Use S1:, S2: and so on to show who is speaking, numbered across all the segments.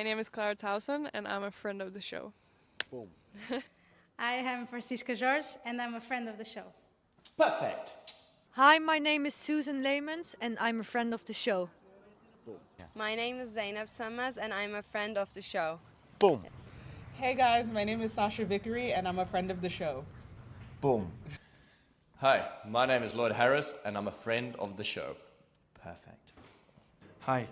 S1: My name is Clara Towson, and I'm a friend of the show.
S2: Boom.
S3: I am Francisca George, and I'm a friend of the show.
S2: Perfect.
S4: Hi, my name is Susan Leemans and I'm a friend of the show.
S2: Boom. Yeah.
S5: My name is Zainab Sammaz and I'm a friend of the show.
S2: Boom.
S6: Hey guys, my name is Sasha Vickery and I'm a friend of the show.
S2: Boom.
S7: Hi, my name is Lloyd Harris and I'm a friend of the show.
S2: Perfect.
S8: Hi,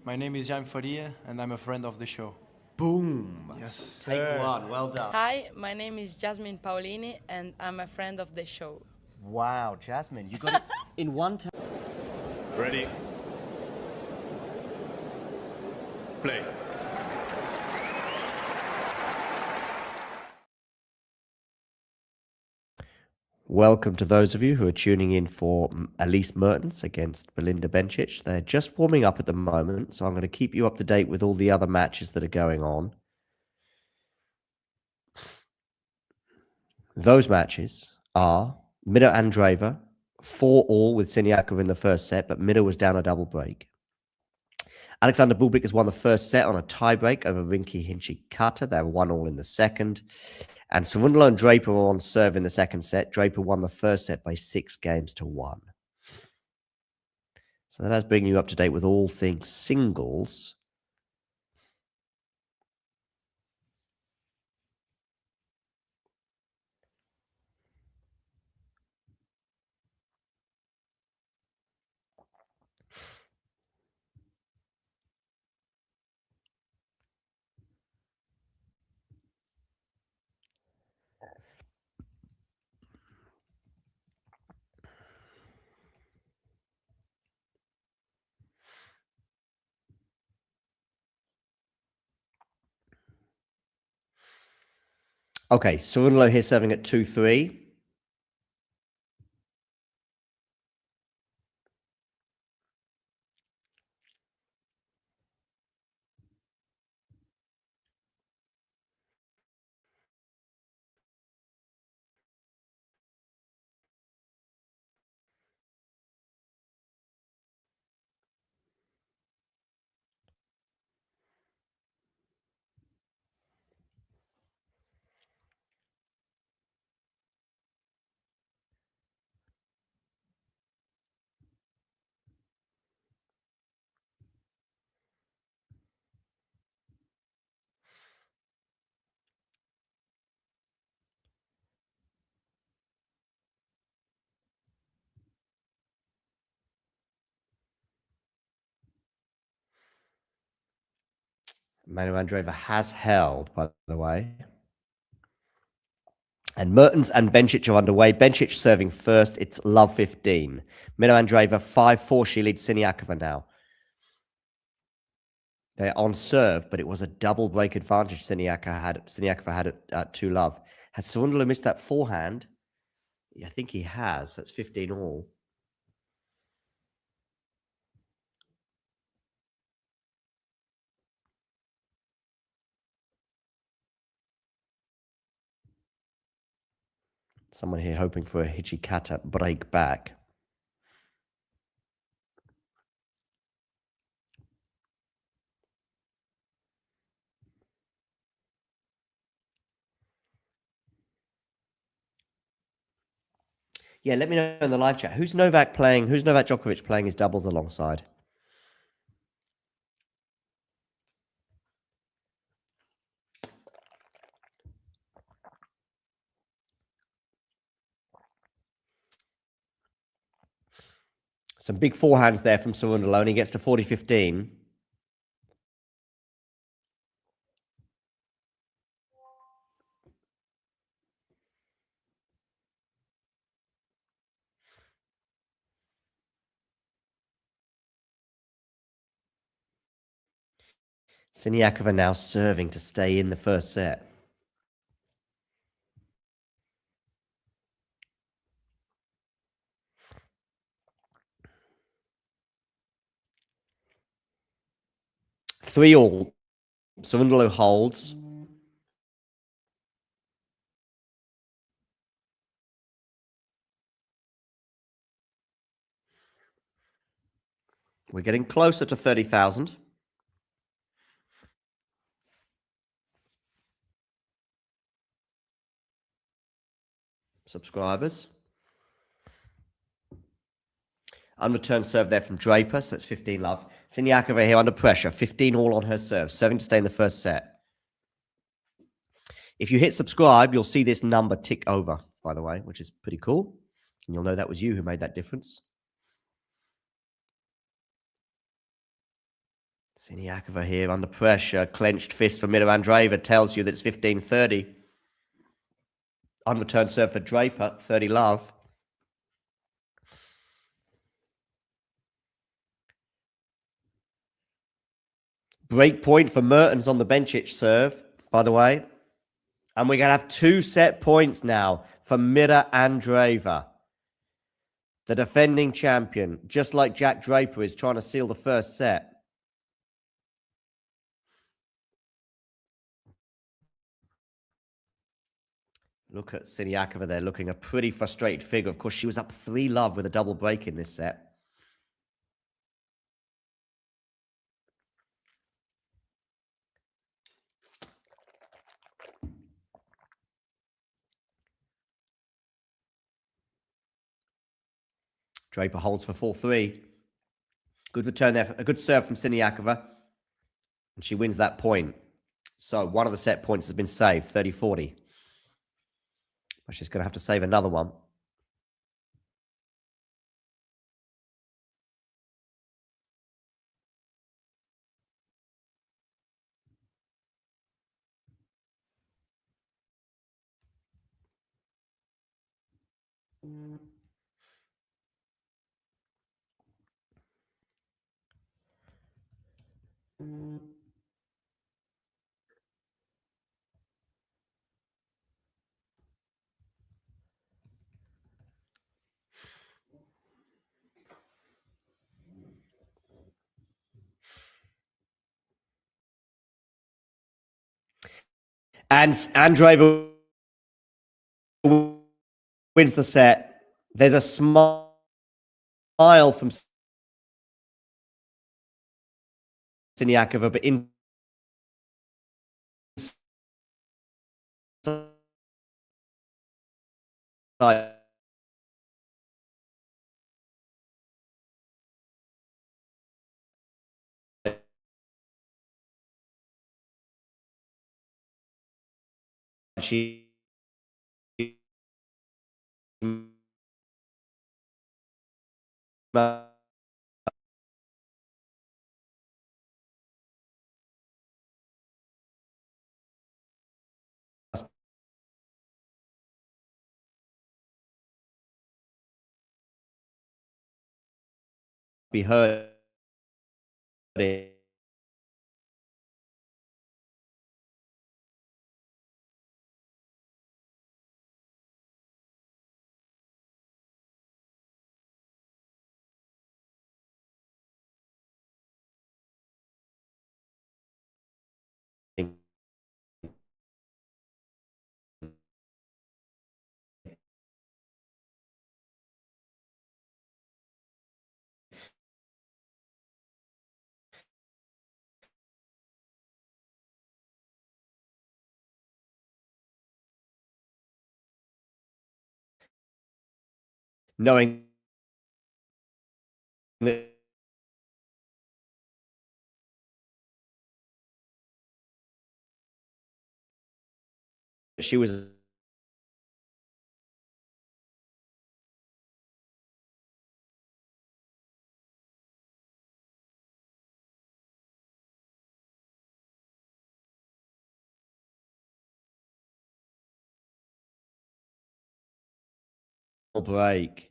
S8: my name is Jan Faria and I'm a friend of the show.
S2: Boom.
S8: Yes.
S2: Take one. Well done.
S9: Hi, my name is Jasmine Paulini and I'm a friend of the show.
S2: Wow, Jasmine, you got it in one time.
S10: Ready? Play.
S11: Welcome to those of you who are tuning in for Elise Mertens against Belinda Bencic. They're just warming up at the moment, so I'm going to keep you up to date with all the other matches that are going on. Those matches are Mida Andreeva, 4-all with Siniakova in the first set, but Mida was down a double break. Alexander Bublik has won the first set on a tiebreak over Rinky Hinchikata. They're 1-all in the second. And Savundalo and Draper were on serve in the second set. Draper won the first set by 6-1. So that does bring you up to date with all things singles. Okay, Savundalo here serving at 2-3. Manu Andreeva has held, by the way. And Mertens and Bencic are underway. Bencic serving first. It's love 15. Mino Andreeva 5-4. She leads Siniakova now. They're on serve, but it was a double break advantage Siniakova had at 2-love. Has Savundalo missed that forehand? Yeah, I think he has. That's 15-all. Someone here hoping for a Hichikata break back. Yeah, let me know in the live chat. Who's Novak playing? Who's Novak Djokovic playing his doubles alongside? Some big forehands there from Savundalo, and he gets to 40-15. Siniakova now serving to stay in the first set. Three all. Savundalo holds. We're getting closer to 30,000. subscribers. Unreturned serve there from Draper, so it's 15 love. Siniakova here under pressure, 15 all on her serve, serving to stay in the first set. If you hit subscribe, you'll see this number tick over, by the way, which is pretty cool. And you'll know that was you who made that difference. Siniakova here under pressure, clenched fist from Mira Andreeva tells you that it's 15-30. Unreturned serve for Draper, 30 love. Break point for Mertens on the Bencic serve, by the way. And we're going to have 2 set points now for Mira Andreeva, the defending champion, just like Jack Draper is trying to seal the first set. Look at Siniakova there, looking a pretty frustrated figure. Of course, she was up 3 love with a double break in this set. Draper holds for 4-3. Good return there. A good serve from Siniakova. And she wins that point. So one of the set points has been saved, 30-40. But she's going to have to save another one. And Andreeva wins the set. There's a smile from Siniakova, but inside she must be heard. Knowing that she was a break.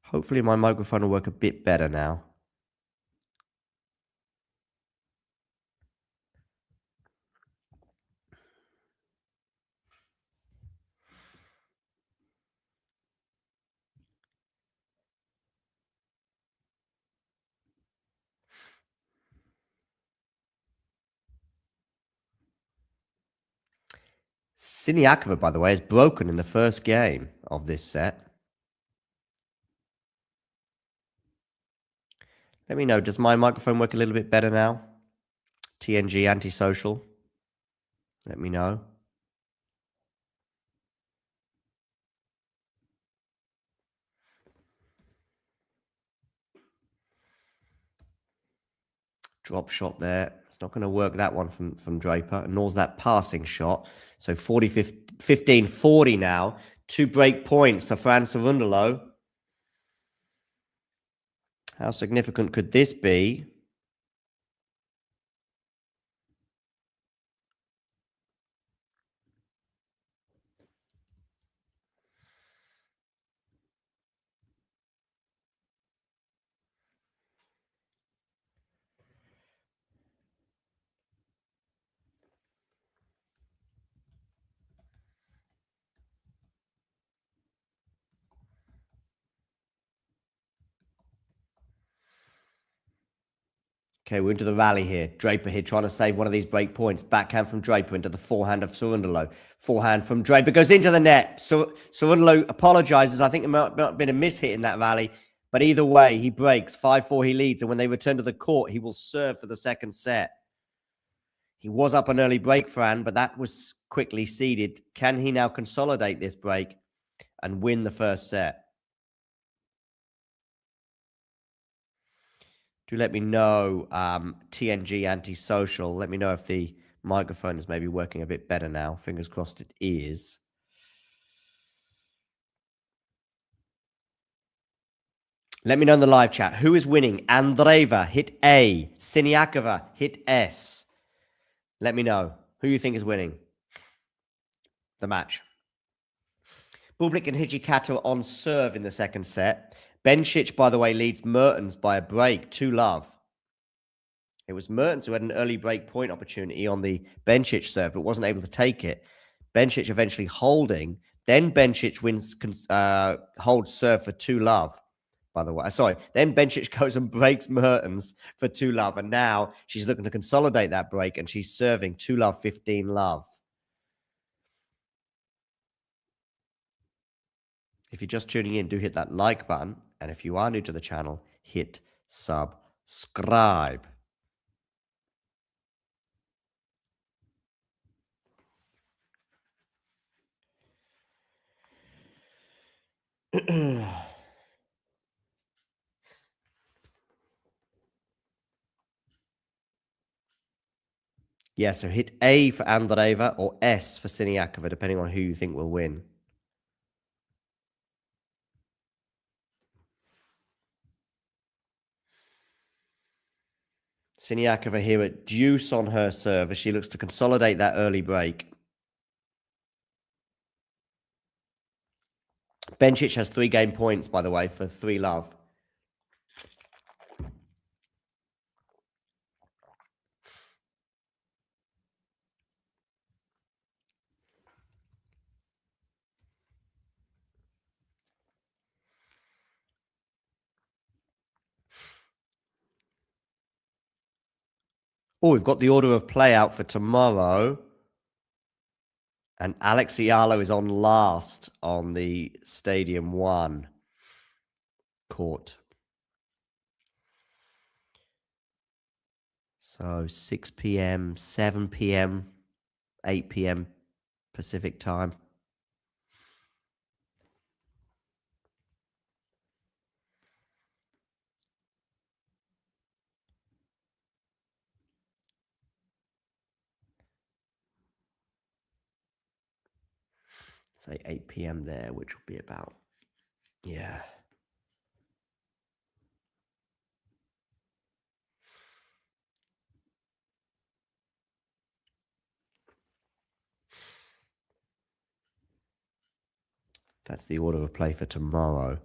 S11: Hopefully my microphone will work a bit better now. Siniakova, by the way, is broken in the first game of this set. Let me know, does my microphone work a little bit better now? TNG antisocial. Let me know. Drop shot there. It's not going to work, that one from Draper, nor that passing shot. So 15-40 now. 2 break points for Fran Cerundolo. How significant could this be? Okay, we're into the rally here. Draper here trying to save one of these break points. Backhand from Draper into the forehand of Cerundolo. Forehand from Draper goes into the net. Cerundolo apologizes. I think there might have been a mishit in that rally. But either way, he breaks. 5-4, he leads. And when they return to the court, he will serve for the second set. He was up an early break, Fran, but that was quickly ceded. Can he now consolidate this break and win the first set? Do let me know, TNG Antisocial. Let me know if the microphone is maybe working a bit better now. Fingers crossed it is. Let me know in the live chat. Who is winning? Andreeva, hit A. Siniakova, hit S. Let me know. Who you think is winning the match? Bublik and Hijikata on serve in the second set. Bencic, by the way, leads Mertens by a break, 2-love. It was Mertens who had an early break point opportunity on the Bencic serve, but wasn't able to take it. Bencic eventually holding. Then Bencic holds serve for 2-love, by the way. Sorry. Then Bencic goes and breaks Mertens for 2-love. And now she's looking to consolidate that break, and she's serving 2-love, 15-love. If you're just tuning in, do hit that like button. And if you are new to the channel, hit subscribe. Yeah, so hit A for Andreeva or S for Siniakova, depending on who you think will win. Siniakova here at deuce on her serve as she looks to consolidate that early break. Bencic has 3 game points, by the way, for 3-love. Oh, we've got the order of play out for tomorrow. And Alex Ialo is on last on the Stadium 1 court. So 6 p.m., 7 p.m., 8 p.m. Pacific time. Say 8 p.m. there, which will be about, yeah. That's the order of play for tomorrow.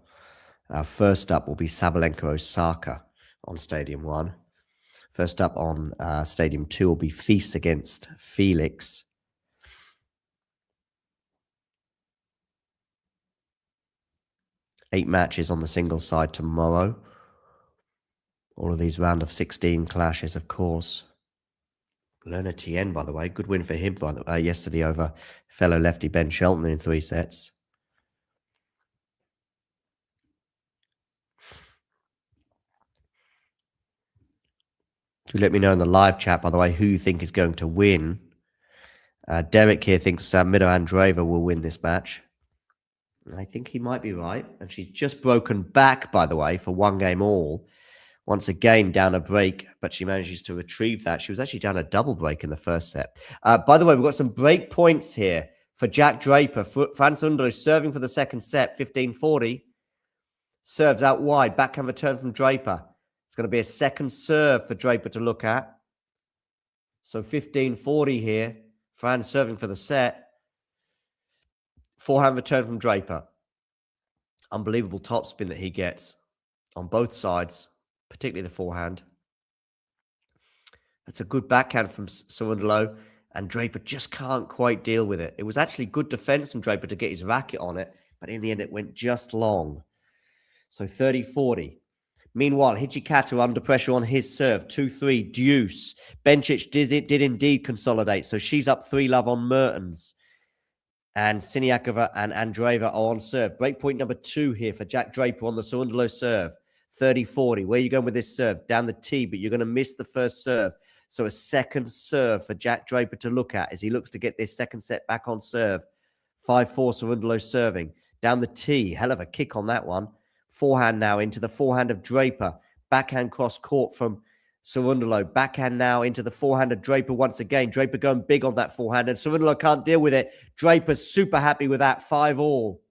S11: First up will be Sabalenka Osaka on Stadium 1. First up on Stadium 2 will be Feast against Felix. Eight matches on the single side tomorrow. All of these round of 16 clashes, of course. Lerner Tien, by the way, good win for him yesterday over fellow lefty Ben Shelton in 3 sets. Do let me know in the live chat, by the way, who you think is going to win. Derek here thinks Miro Andreeva will win this match. I think he might be right. And she's just broken back, by the way, for 1 game all. Once again, down a break, but she manages to retrieve that. She was actually down a double break in the first set. By the way, we've got some break points here for Jack Draper. Franz Underlo serving for the second set, 15-40. Serves out wide, backhand return from Draper. It's going to be a second serve for Draper to look at. So 15-40 here. Franz serving for the set. Forehand return from Draper. Unbelievable topspin that he gets on both sides, particularly the forehand. That's a good backhand from Cerundolo, and Draper just can't quite deal with it. It was actually good defense from Draper to get his racket on it, but in the end it went just long. So 30-40. Meanwhile, Hijikata under pressure on his serve. 2-3, deuce. Bencic did indeed consolidate, so she's up 3-love on Mertens. And Siniakova and Andreeva are on serve. Breakpoint number 2 here for Jack Draper on the Cerundolo serve. 30-40. Where are you going with this serve? Down the tee, but you're going to miss the first serve. So a second serve for Jack Draper to look at as he looks to get this second set back on serve. 5-4, Cerundolo serving. Down the tee. Hell of a kick on that one. Forehand now into the forehand of Draper. Backhand cross court from Cerundolo. Backhand now into the forehand of Draper once again. Draper going big on that forehand, and Cerundolo can't deal with it. Draper's super happy with that. 5-all.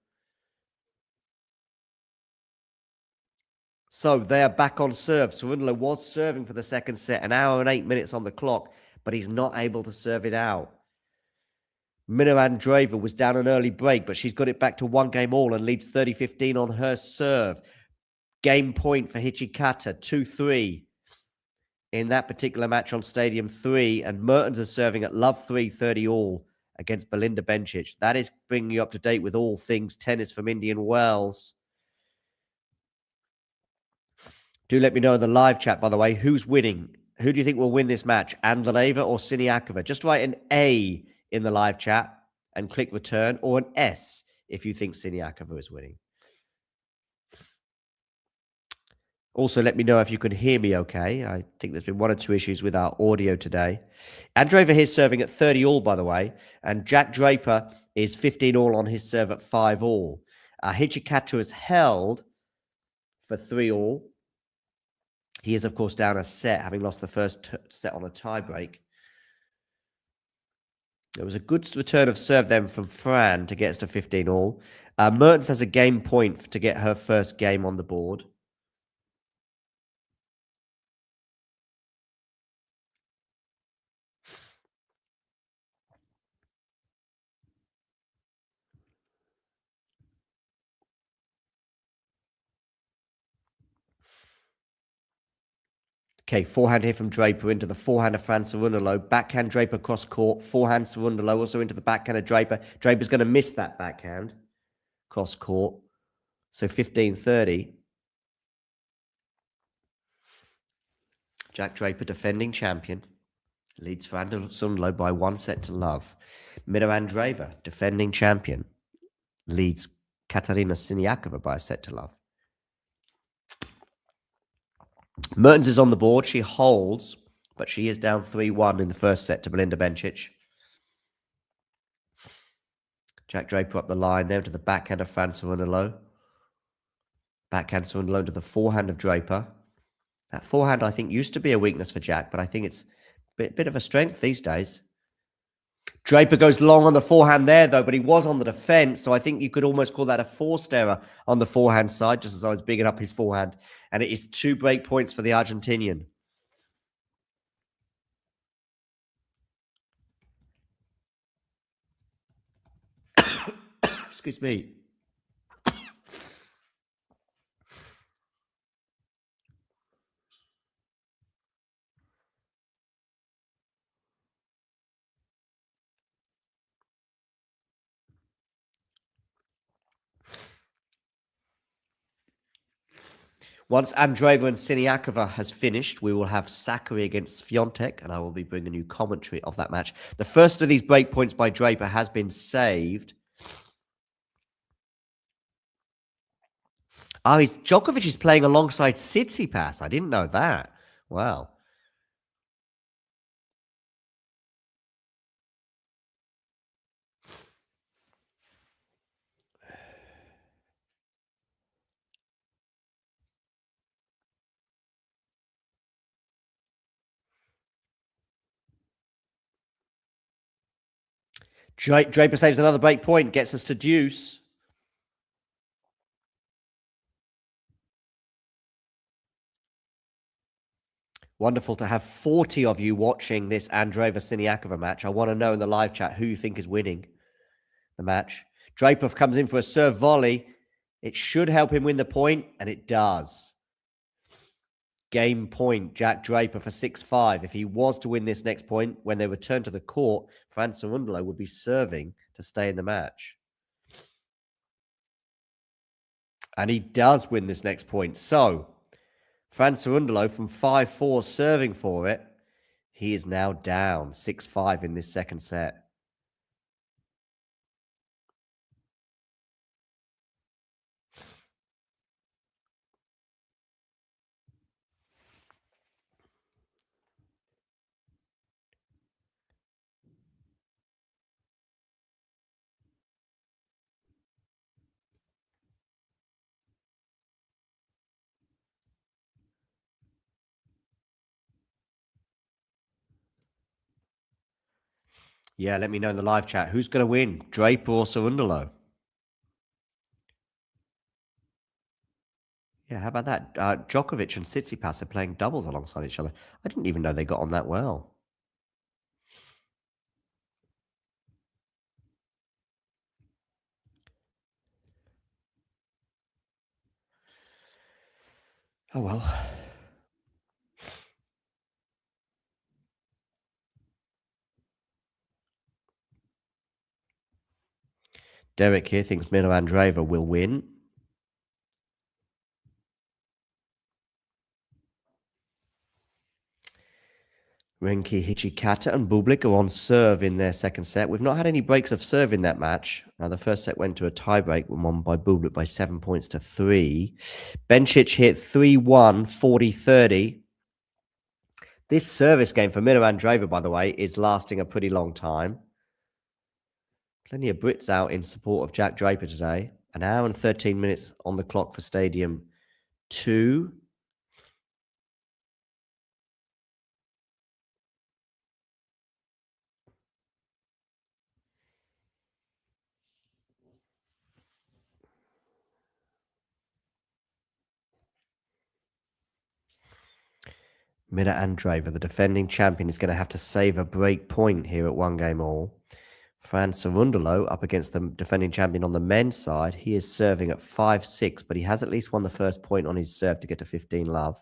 S11: So they are back on serve. Cerundolo was serving for the second set, 1 hour and 8 minutes on the clock, but he's not able to serve it out. Miro Andreeva was down an early break, but she's got it back to 1 game all and leads 30-15 on her serve. Game point for Hijikata, 2-3 in that particular match on Stadium 3, and Mertens is serving at love 3, 30-all against Belinda Bencic. That is bringing you up to date with all things tennis from Indian Wells. Do let me know in the live chat, by the way, who's winning. Who do you think will win this match, Andreeva or Siniakova? Just write an A in the live chat and click return, or an S if you think Siniakova is winning. Also, let me know if you can hear me okay. I think there's been 1 or 2 issues with our audio today. Andreeva here serving at 30-all, by the way, and Jack Draper is 15-all on his serve at 5-all. Hijikata is held for 3-all. He is, of course, down a set, having lost the first set on a tiebreak. There was a good return of serve then from Fran to get us to 15-all. Mertens has a game point to get her first game on the board. Okay, forehand here from Draper into the forehand of Fran Cerundolo. Backhand Draper cross court. Forehand Cerundolo also into the backhand of Draper. Draper's going to miss that backhand cross court. So 15-30. Jack Draper, defending champion, leads Fran Cerundolo by 1-0. Miro Andreeva, defending champion, leads Katarina Siniakova by 1-0. Mertens is on the board. She holds, but she is down 3-1 in the first set to Belinda Bencic. Jack Draper up the line there to the backhand of Fran Cerundolo. Backhand Cerundolo to the forehand of Draper. That forehand, I think, used to be a weakness for Jack, but I think it's a bit of a strength these days. Draper goes long on the forehand there, though, but he was on the defense, so I think you could almost call that a forced error on the forehand side, just as I was bigging up his forehand. And it is 2 break points for the Argentinian. Excuse me. Once Andreeva and Siniakova has finished, we will have Sakari against Swiatek, and I will be bringing you commentary of that match. The first of these break points by Draper has been saved. Oh, Djokovic is playing alongside Tsitsipas. I didn't know that. Wow. Draper saves another break point, gets us to deuce. Wonderful to have 40 of you watching this Andreeva Siniakova match. I want to know in the live chat who you think is winning the match. Draper comes in for a serve volley. It should help him win the point, and it does. Game point, Jack Draper for 6-5. If he was to win this next point, when they return to the court, Fran Cerundolo would be serving to stay in the match. And he does win this next point. So, Fran Cerundolo from 5-4 serving for it. He is now down 6-5 in this second set. Yeah, let me know in the live chat. Who's going to win, Draper or Cerundolo? Yeah, how about that? Djokovic and Tsitsipas are playing doubles alongside each other. I didn't even know they got on that well. Oh, well. Derek here thinks Mino Andreeva will win. Renki, Hichikata and Bublik are on serve in their second set. We've not had any breaks of serve in that match. The first set went to a tiebreak, won by Bublik by 7 points to 3. Bencic hit 3-1, 40-30. This service game for Mino Andreeva, by the way, is lasting a pretty long time. Plenty of Brits out in support of Jack Draper today. An hour and 13 minutes on the clock for Stadium 2. Mino Andreeva, the defending champion, is going to have to save a break point here at 1-game-all. Fran Cerundolo up against the defending champion on the men's side. He is serving at 5-6, but he has at least won the first point on his serve to get to 15 love.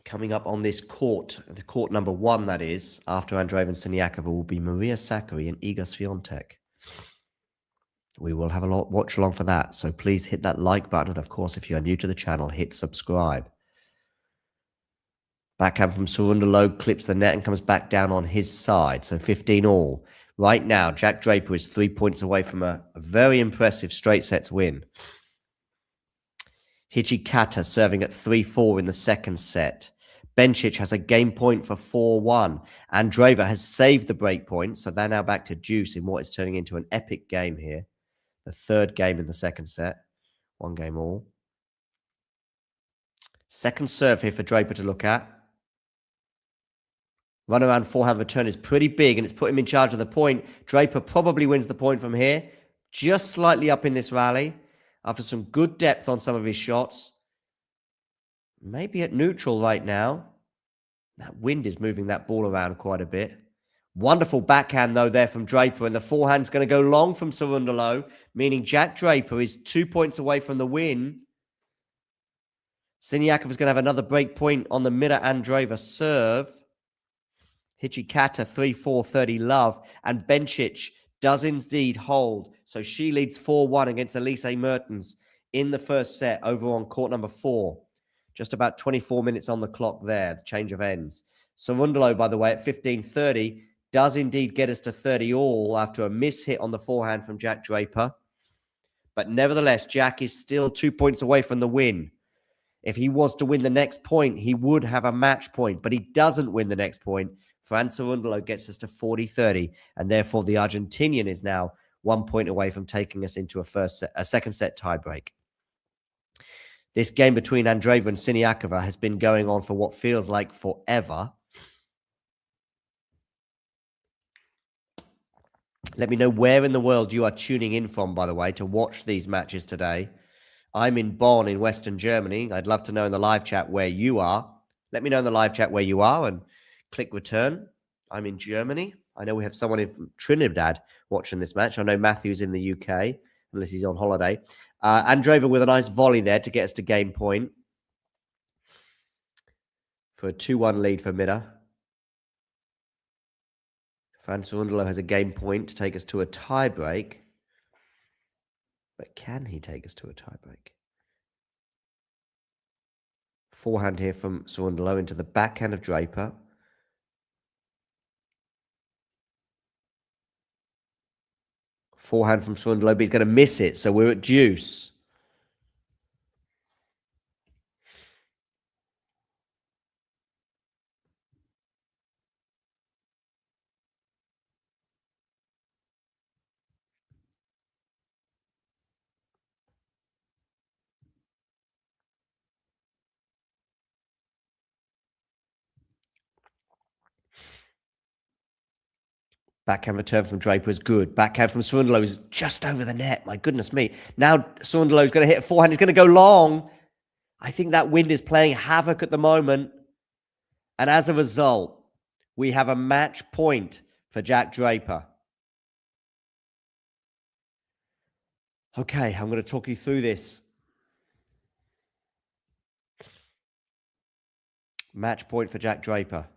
S11: Coming up on this court, the court number 1, that is, after Andreeva and Siniakova, will be Maria Sakkari and Iga Swiatek. We will have a watch along for that, so please hit that like button, and of course, if you are new to the channel, hit subscribe. Backhand from Cerundolo clips the net and comes back down on his side, so 15 all. Right now, Jack Draper is 3 points away from a very impressive straight sets win. Hichikata serving at 3-4 in the second set. Bencic has a game point for 4-1. Andreeva has saved the break point, so they're now back to deuce in what is turning into an epic game here. The third game in the second set. 1-game-all. Second serve here for Draper to look at. Run around forehand return is pretty big, and it's put him in charge of the point. Draper probably wins the point from here. Just slightly up in this rally. After some good depth on some of his shots. Maybe at neutral right now. That wind is moving that ball around quite a bit. Wonderful backhand, though, there from Draper. And the forehand's going to go long from Cerundolo, meaning Jack Draper is 2 points away from the win. Siniakova is going to have another break point on the Mira Andreeva serve. Hichikata 3-4, 30 love. And Bencic does indeed hold. So she leads 4-1 against Elise Mertens in the first set over on court number 4. Just about 24 minutes on the clock there, the change of ends. Cerundolo, by the way, at 15-30, does indeed get us to 30 all after a miss hit on the forehand from Jack Draper. But nevertheless, Jack is still 2 points away from the win. If he was to win the next point, he would have a match point, but he doesn't win the next point. Fran Cerundolo gets us to 40-30, and therefore the Argentinian is now 1 point away from taking us into a second set tiebreak. This game between Andreeva and Siniakova has been going on for what feels like forever. Let me know where in the world you are tuning in from, by the way, to watch these matches today. I'm in Bonn in Western Germany. I'd love to know in the live chat where you are. Let me know in the live chat where you are and click return. I'm in Germany. I know we have someone from Trinidad watching this match. I know Matthew's in the UK, unless he's on holiday. Andreeva with a nice volley there to get us to game point for a 2-1 lead for Mira. Fran Cerundolo has a game point to take us to a tiebreak. But can he take us to a tiebreak? Forehand here from Cerundolo into the backhand of Draper. Forehand from Cerundolo, but he's going to miss it, so we're at deuce. Backhand return from Draper is good. Backhand from Cerundolo is just over the net. My goodness me. Now Cerundolo is going to hit a forehand. He's going to go long. I think that wind is playing havoc at the moment. And as a result, we have a match point for Jack Draper. Okay, I'm going to talk you through this. Match point for Jack Draper.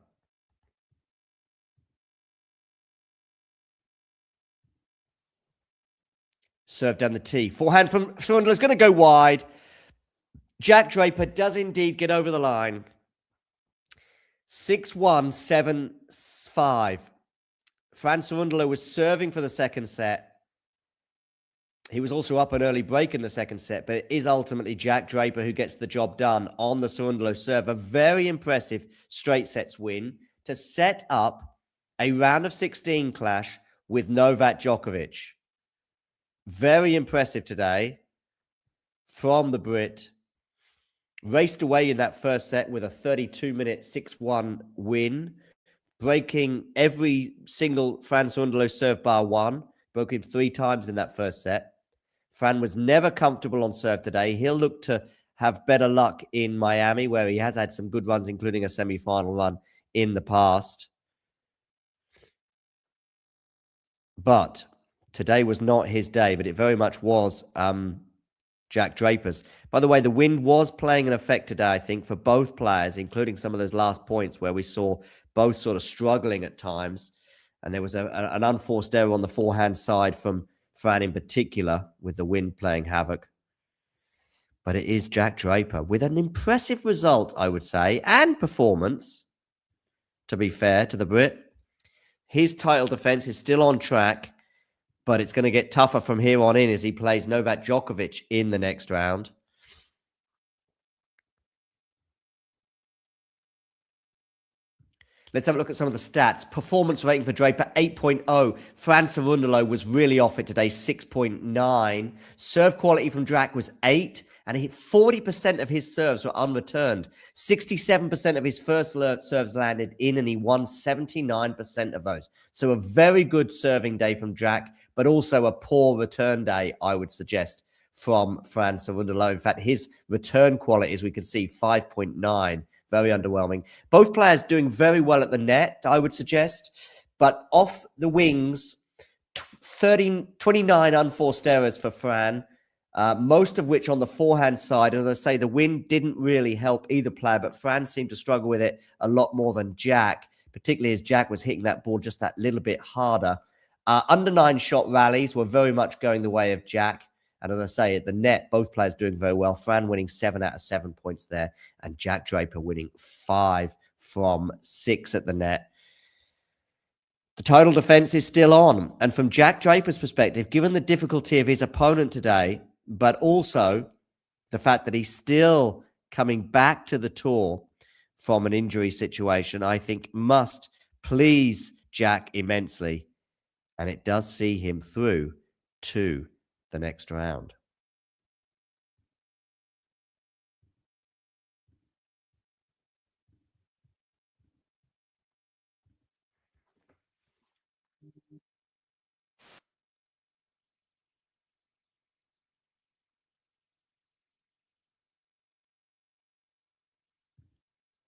S11: Serve down the tee. Forehand from Cerundolo is going to go wide. Jack Draper does indeed get over the line. 6-1, 7-5. Fran Cerundolo was serving for the second set. He was also up an early break in the second set, but it is ultimately Jack Draper who gets the job done on the Cerundolo serve. A very impressive straight sets win to set up a round of 16 clash with Novak Djokovic. Very impressive today from the Brit. Raced away in that first set with a 32-minute 6-1 win, breaking every single Fran Cerundolo serve bar one. Broke him 3 times in that first set. Fran was never comfortable on serve today. He'll look to have better luck in Miami, where he has had some good runs, including a semi-final run in the past. But today was not his day, but it very much was Jack Draper's. By the way, the wind was playing an effect today, I think, for both players, including some of those last points where we saw both sort of struggling at times. And there was an unforced error on the forehand side from Fran in particular, with the wind playing havoc. But it is Jack Draper with an impressive result, I would say, and performance, to be fair to the Brit. His title defense is still on track, but it's going to get tougher from here on in as he plays Novak Djokovic in the next round. Let's have a look at some of the stats. Performance rating for Draper, 8.0. Fran Cerundolo was really off it today, 6.9. Serve quality from Drac was 8, and 40% of his serves were unreturned. 67% of his first serves landed in, and he won 79% of those. So a very good serving day from Drac, but also a poor return day, I would suggest, from Fran Cerundolo. In fact, his return quality, as we can see, 5.9. Very underwhelming. Both players doing very well at the net, I would suggest. But off the wings, 29 unforced errors for Fran. most of which on the forehand side. As I say, the wind didn't really help either player, but Fran seemed to struggle with it a lot more than Jack, particularly as Jack was hitting that ball just that little bit harder. Under 9 shot rallies were very much going the way of Jack. And as I say, at the net, both players doing very well. Fran winning 7 out of 7 points there, and Jack Draper winning 5 from 6 at the net. The total defense is still on. And from Jack Draper's perspective, given the difficulty of his opponent today, but also the fact that he's still coming back to the tour from an injury situation, I think must please Jack immensely. And it does see him through to the next round.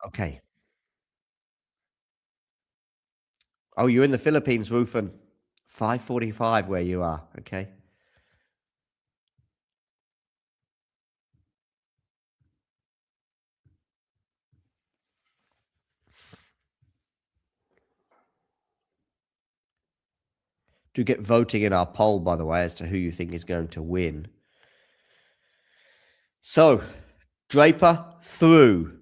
S11: Okay. Oh, you're in the Philippines, Rufan. 5:45 where you are. Okay. Do get voting in our poll, by the way, as to who you think is going to win. So, Draper through,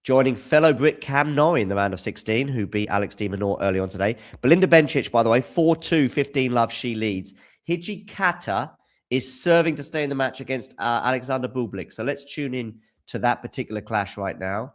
S11: joining fellow Brit Cam Norrie in the round of 16, who beat Alex de Minaur early on today. Belinda Bencic, by the way, 4-2, 15 love, she leads. Hijikata is serving to stay in the match against Alexander Bublik. So let's tune in to that particular clash right now.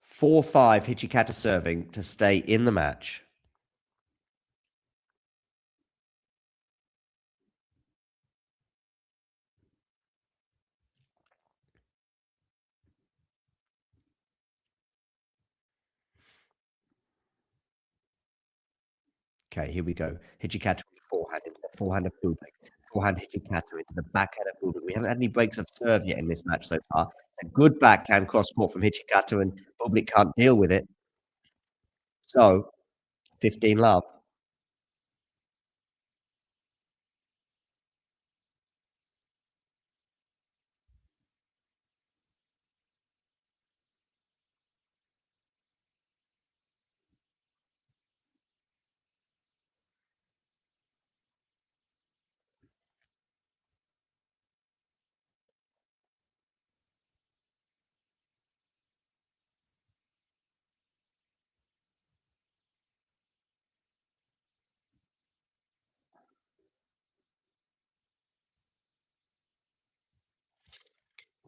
S11: Four-five, Hijikata serving to stay in the match. Okay, here we go. Hijikata forehand into the forehand of Bublik. Forehand Hijikata into the backhand of Bublik. We haven't had any breaks of serve yet in this match so far. It's a good backhand cross court from Hijikata, and Bublik can't deal with it. So, 15 love.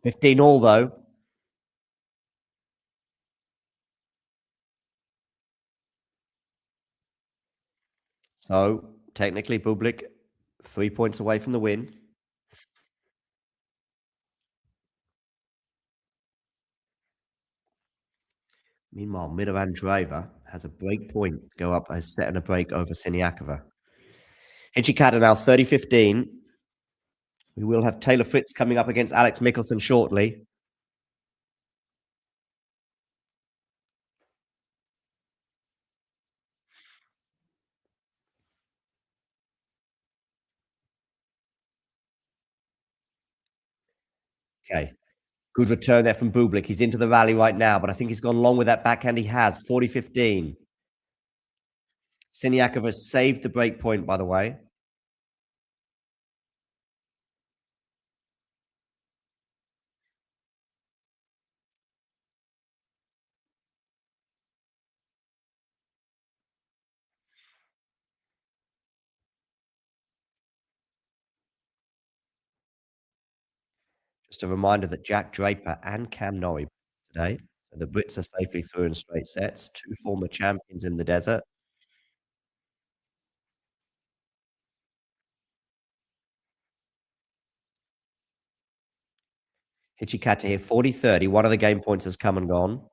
S11: $15 all, though. So, technically, Bublik 3 points away from the win. Meanwhile, Mirovan Driver has a break point to go up as setting a break over Siniakova. Hijikata now 30-15. We will have Taylor Fritz coming up against Alex Mickelson shortly. Okay. Good return there from Bublik. He's into the rally right now, but I think he's gone long with that backhand he has. 40-15. Siniakova saved the break point, by the way. Just a reminder that Jack Draper and Cam Norrie today. So the Brits are safely through in straight sets. 2 former champions in the desert. Hijikata here, 40-30. One of the game points has come and gone.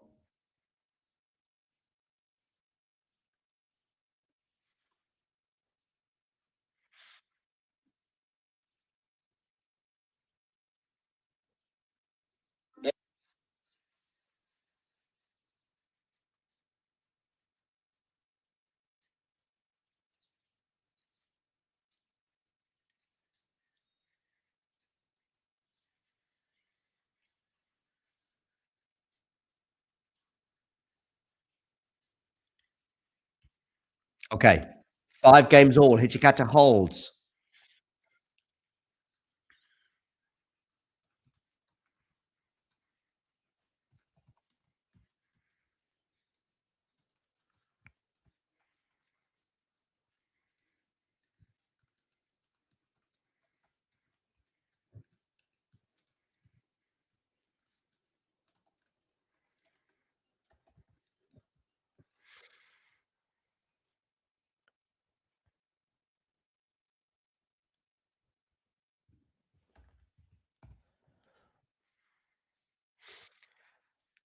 S11: Okay. 5 games all. Hijikata holds.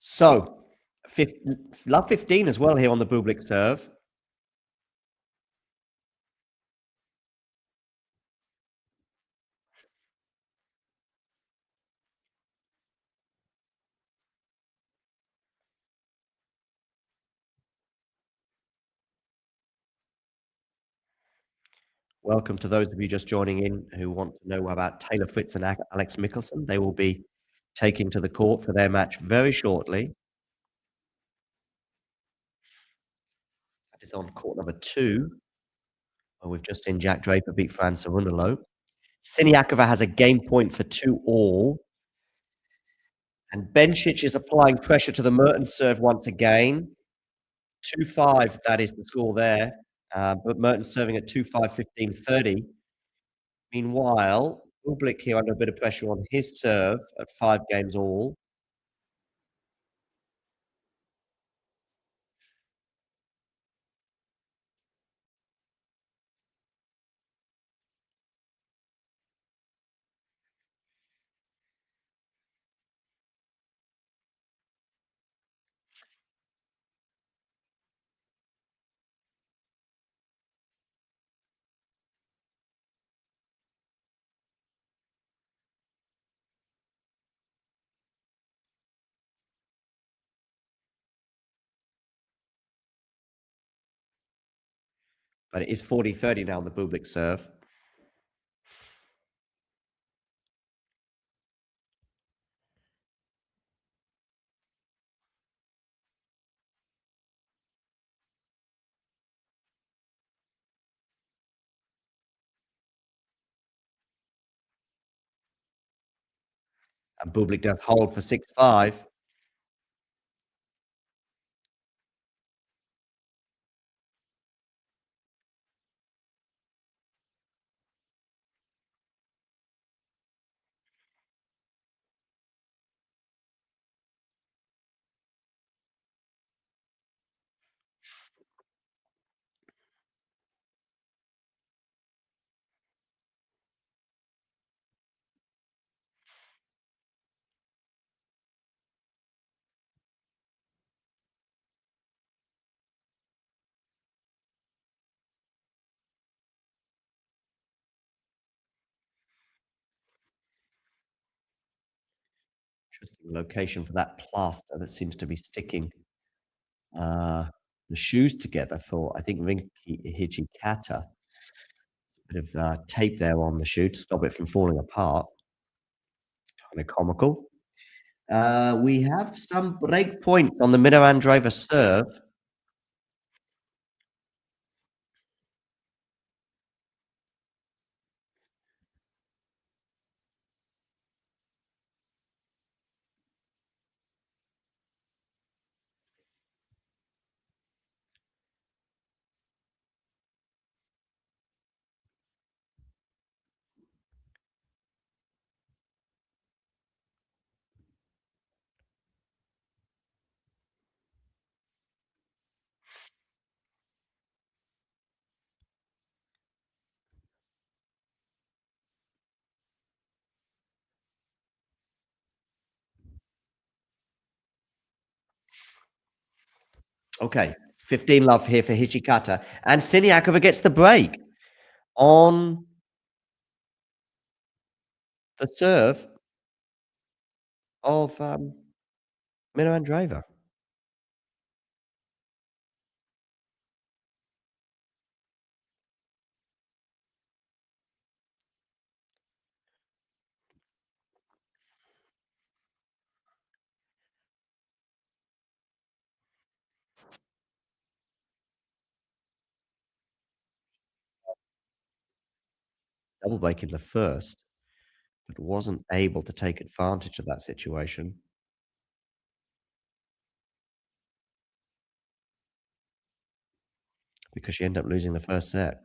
S11: So, love 15 as well here on the Bublik serve. Welcome to those of you just joining in who want to know about Taylor Fritz and Alex Mickelson. They will be taking to the court for their match very shortly. That is on court number 2, where we've just seen Jack Draper beat Fran Cerundolo. Siniakova has a game point for 2 all. And Bencic is applying pressure to the Mertens serve once again. 2-5, that is the score there. But Mertens serving at 2-5, 15-30. Meanwhile, Bublik here under a bit of pressure on his serve at 5 games all. But it is 40-30 now on the Bublik serve. And Bublik does hold for 6-5. Interesting location for that plaster that seems to be sticking the shoes together for, I think, Rinky Hijikata. A bit of tape there on the shoe to stop it from falling apart. Kind of comical. We have some break points on the Mirovan driver serve. Okay, 15 love here for Hijikata. And Siniakova gets the break on the serve of Mirovan driver. double break in the first, but wasn't able to take advantage of that situation. Because she ended up losing the first set.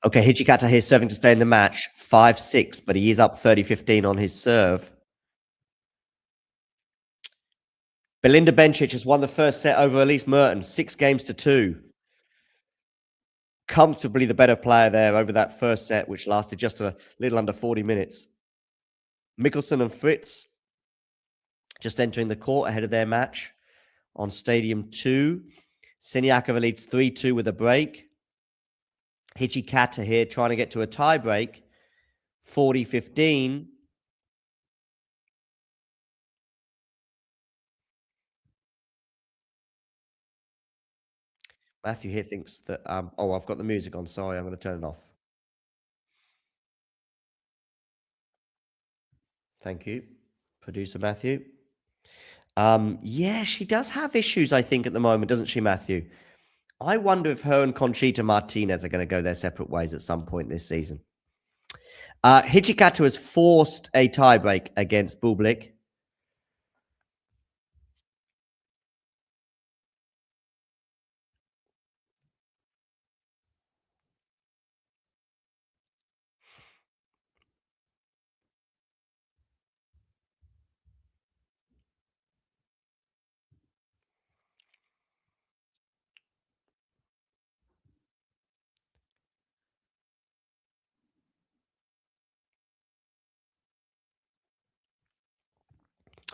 S11: Okay, Hijikata here serving to stay in the match. 5-6, but he is up 30-15 on his serve. Belinda Bencic has won the first set over Elise Mertens, 6-2. Comfortably the better player there over that first set, which lasted just a little under 40 minutes. Mikkelsen and Fritz just entering the court ahead of their match on Stadium 2. Siniakova leads 3-2 with a break. Hijikata here trying to get to a tie break. 40-15. Matthew here thinks that... oh, I've got the music on. Sorry, I'm going to turn it off. Thank you, producer Matthew. Yeah, she does have issues, I think, at the moment, doesn't she, Matthew? I wonder if her and Conchita Martinez are going to go their separate ways at some point this season. Hijikata has forced a tiebreak against Bublik.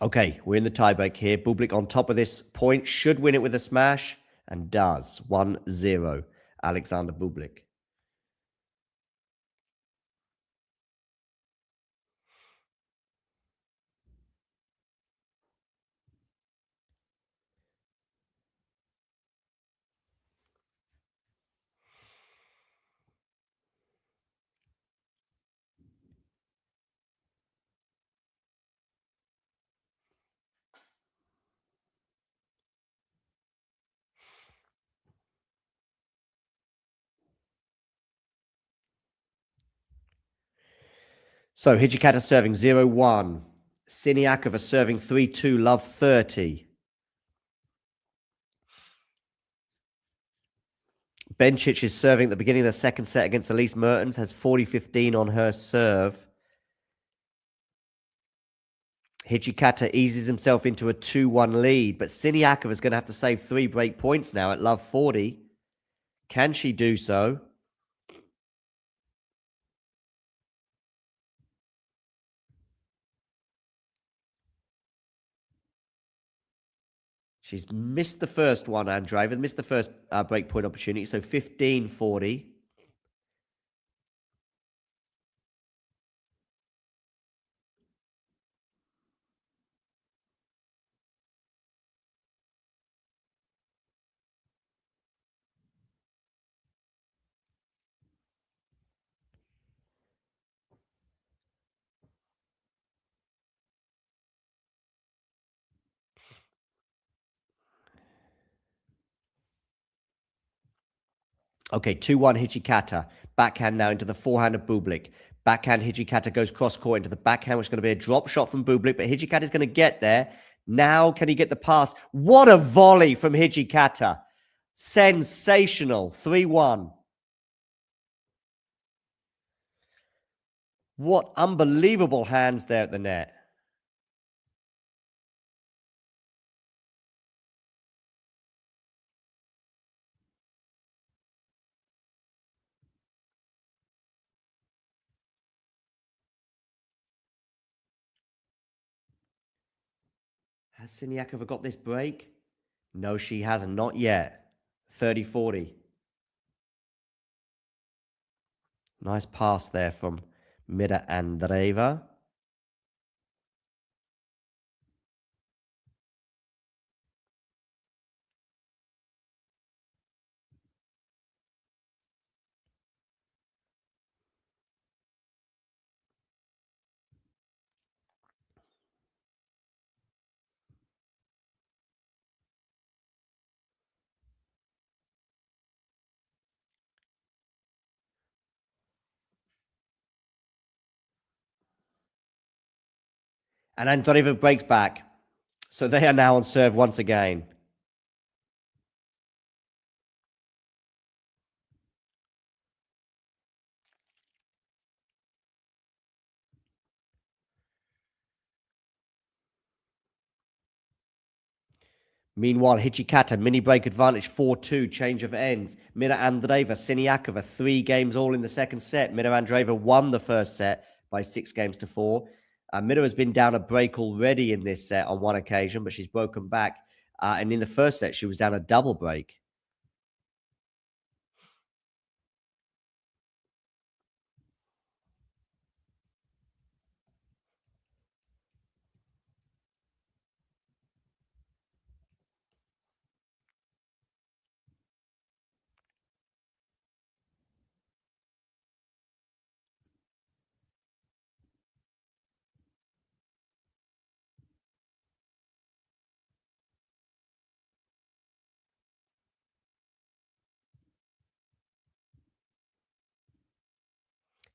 S11: Okay, we're in the tiebreak here. Bublik on top of this point, should win it with a smash, and does. 1-0, Alexander Bublik. So Hijikata serving 0-1. Siniakova serving 3-2, love 30. Bencic is serving at the beginning of the second set against Elise Mertens, has 40-15 on her serve. Hijikata eases himself into a 2-1 lead, but Siniakova is going to have to save 3 break points now at love 40. Can she do so? She's missed the first one, Andreeva, missed the first break point opportunity, so 15-40. Okay, 2-1 Hijikata. Backhand now into the forehand of Bublik. Backhand Hijikata goes cross-court into the backhand, which is going to be a drop shot from Bublik, but Hijikata is going to get there. Now, can he get the pass? What a volley from Hijikata. Sensational. 3-1. What unbelievable hands there at the net. Has Siniakova got this break? No, she hasn't. Not yet. 30-40. Nice pass there from Mira Andreeva. And Andreeva breaks back. So they are now on serve once again. Meanwhile, Hichikata, mini break advantage 4-2, change of ends. Mira Andreeva, Siniakova, 3 games all in the second set. Mira Andreeva won the first set by 6 games to 4. Mira has been down a break already in this set on one occasion, but she's broken back. And in the first set, she was down a double break.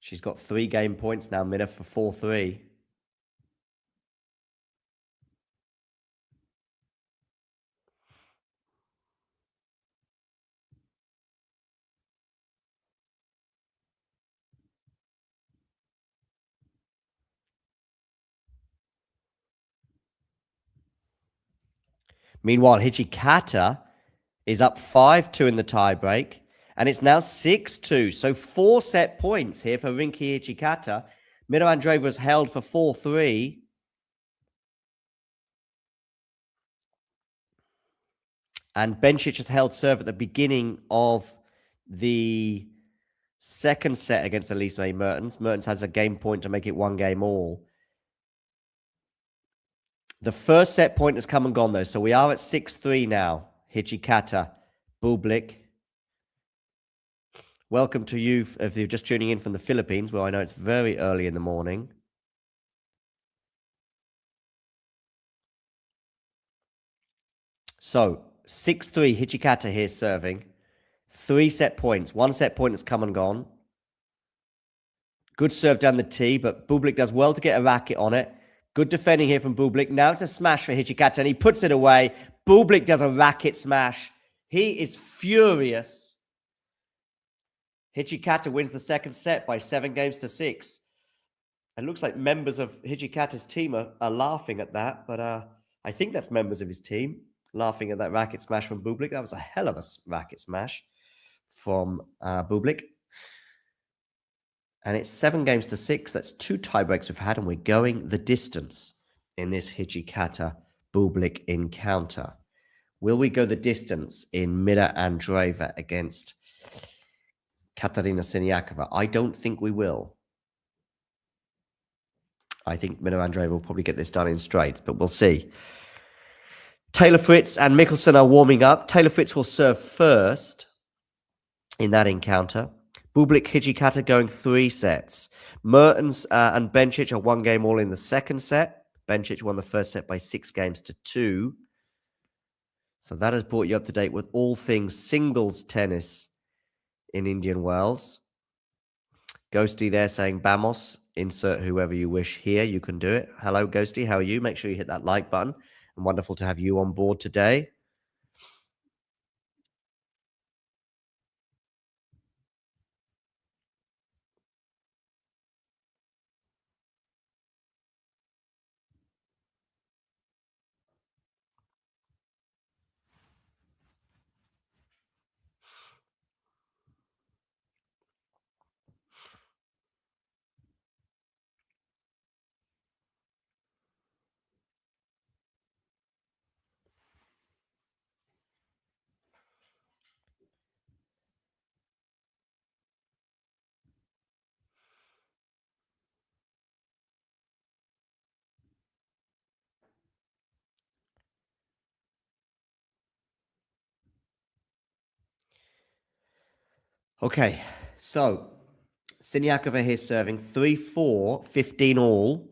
S11: She's got 3 game points now, Mira, for 4-3. Meanwhile, Hichikata is up 5-2 in the tiebreak, and it's now 6-2. So 4 set points here for Rinky Hichikata. Mira Andreeva was held for 4-3. And Bencic has held serve at the beginning of the second set against Elise Mertens. Mertens has a game point to make it 1 game all. The first set point has come and gone, though. So we are at 6-3 now. Hichikata, Bublik. Welcome to you if you're just tuning in from the Philippines, where I know it's very early in the morning. So 6-3, Hichikata here serving. 3 set points. 1 set point has come and gone. Good serve down the tee, but Bublik does well to get a racket on it. Good defending here from Bublik. Now it's a smash for Hichikata, and he puts it away. Bublik does a racket smash. He is furious. Hichikata wins the second set by 7 games to 6. It looks like members of Hichikata's team are laughing at that, but I think that's members of his team laughing at that racket smash from Bublik. That was a hell of a racket smash from Bublik. And it's 7 games to 6. That's 2 tiebreaks we've had, and we're going the distance in this Hichikata Bublik encounter. Will we go the distance in Mira Andreeva against Katarina Siniakova? I don't think we will. I think Mira Andreeva will probably get this done in straights, but we'll see. Taylor Fritz and Mickelson are warming up. Taylor Fritz will serve first in that encounter. Bublik, Hichikata going 3 sets. Mertens and Bencic are 1 game all in the second set. Bencic won the first set by 6 games to 2. So that has brought you up to date with all things singles tennis in Indian Wells. Ghosty there saying Bamos. Insert whoever you wish here. You can do it. Hello, Ghosty. How are you? Make sure you hit that like button. And wonderful to have you on board today. Okay, so Siniakova here serving 3-4, 15 all.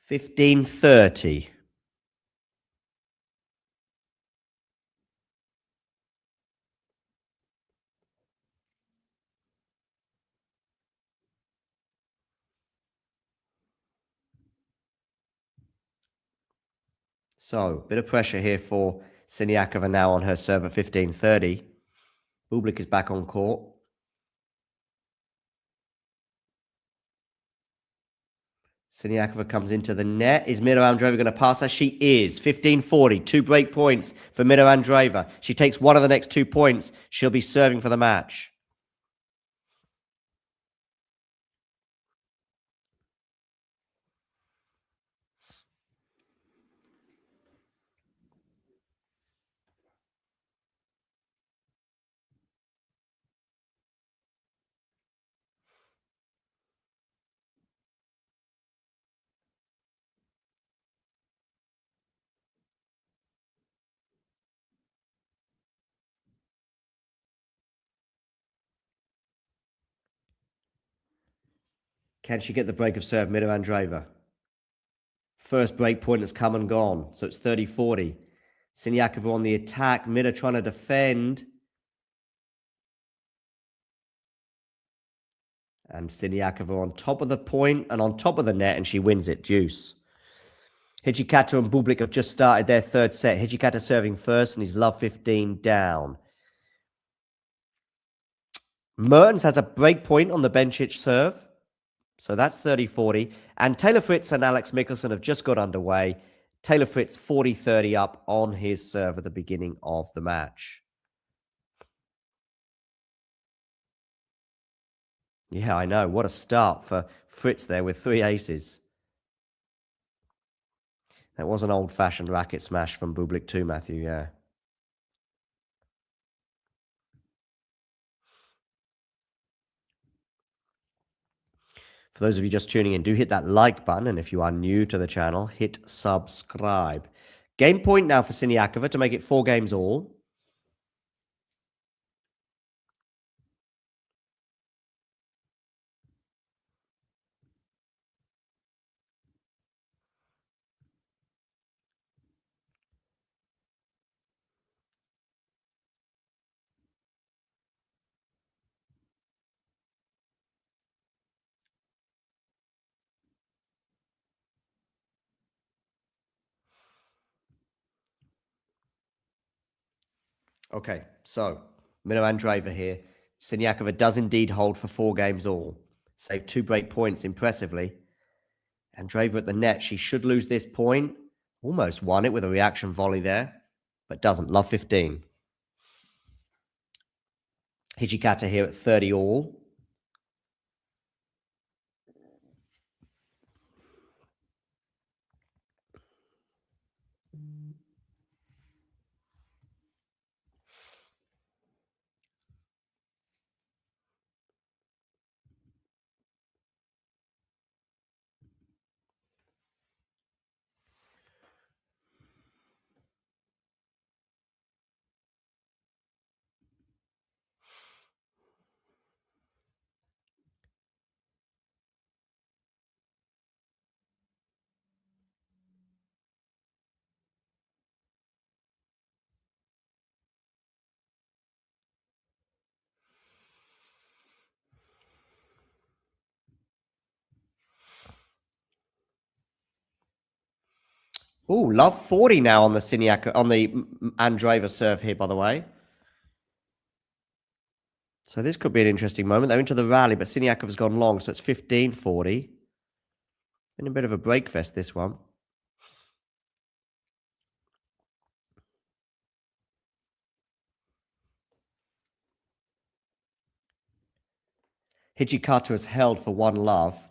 S11: 15:30. So, bit of pressure here for Siniakova now on her serve at 15:30. Bublik is back on court. Siniakova comes into the net. Is Mira Andreeva going to pass her? She is. 15:40. 2 break points for Mira Andreeva. She takes one of the next 2 points. She'll be serving for the match. Can she get the break of serve, Mira Andreeva? First break point has come and gone, so it's 30-40. Siniakova on the attack, Mira trying to defend. And Siniakova on top of the point and on top of the net, and she wins it. Deuce. Hijikata and Bublik have just started their third set. Hijikata serving first, and he's love 15 down. Mertens has a break point on the Bencic serve. So that's 30-40. And Taylor Fritz and Alex Mickelson have just got underway. Taylor Fritz 40-30 up on his serve at the beginning of the match. Yeah, I know. What a start for Fritz there with 3 aces. That was an old-fashioned racket smash from Bublik too, Matthew, yeah. For those of you just tuning in, do hit that like button. And if you are new to the channel, hit subscribe. Game point now for Siniakova to make it 4 games all. Okay, so Mino Andreeva here. Siniakova does indeed hold for 4 games all. Saved 2 break points impressively. Andreeva at the net. She should lose this point. Almost won it with a reaction volley there, but doesn't. Love 15. Hijikata here at 30 all. Oh, love 40 now on the Andreeva serve here, by the way. So this could be an interesting moment. They're into the rally, but Siniakova's gone long, so it's 15-40. Been a bit of a break fest, this one. Hijikata has held for 1 love.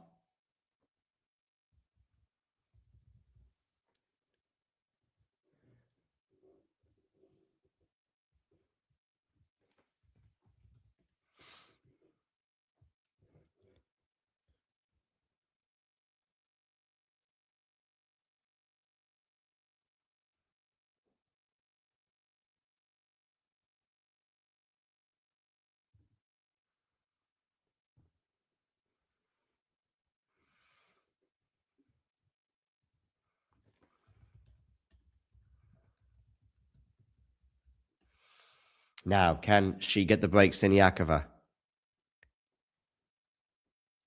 S11: Now, can she get the break, Siniakova?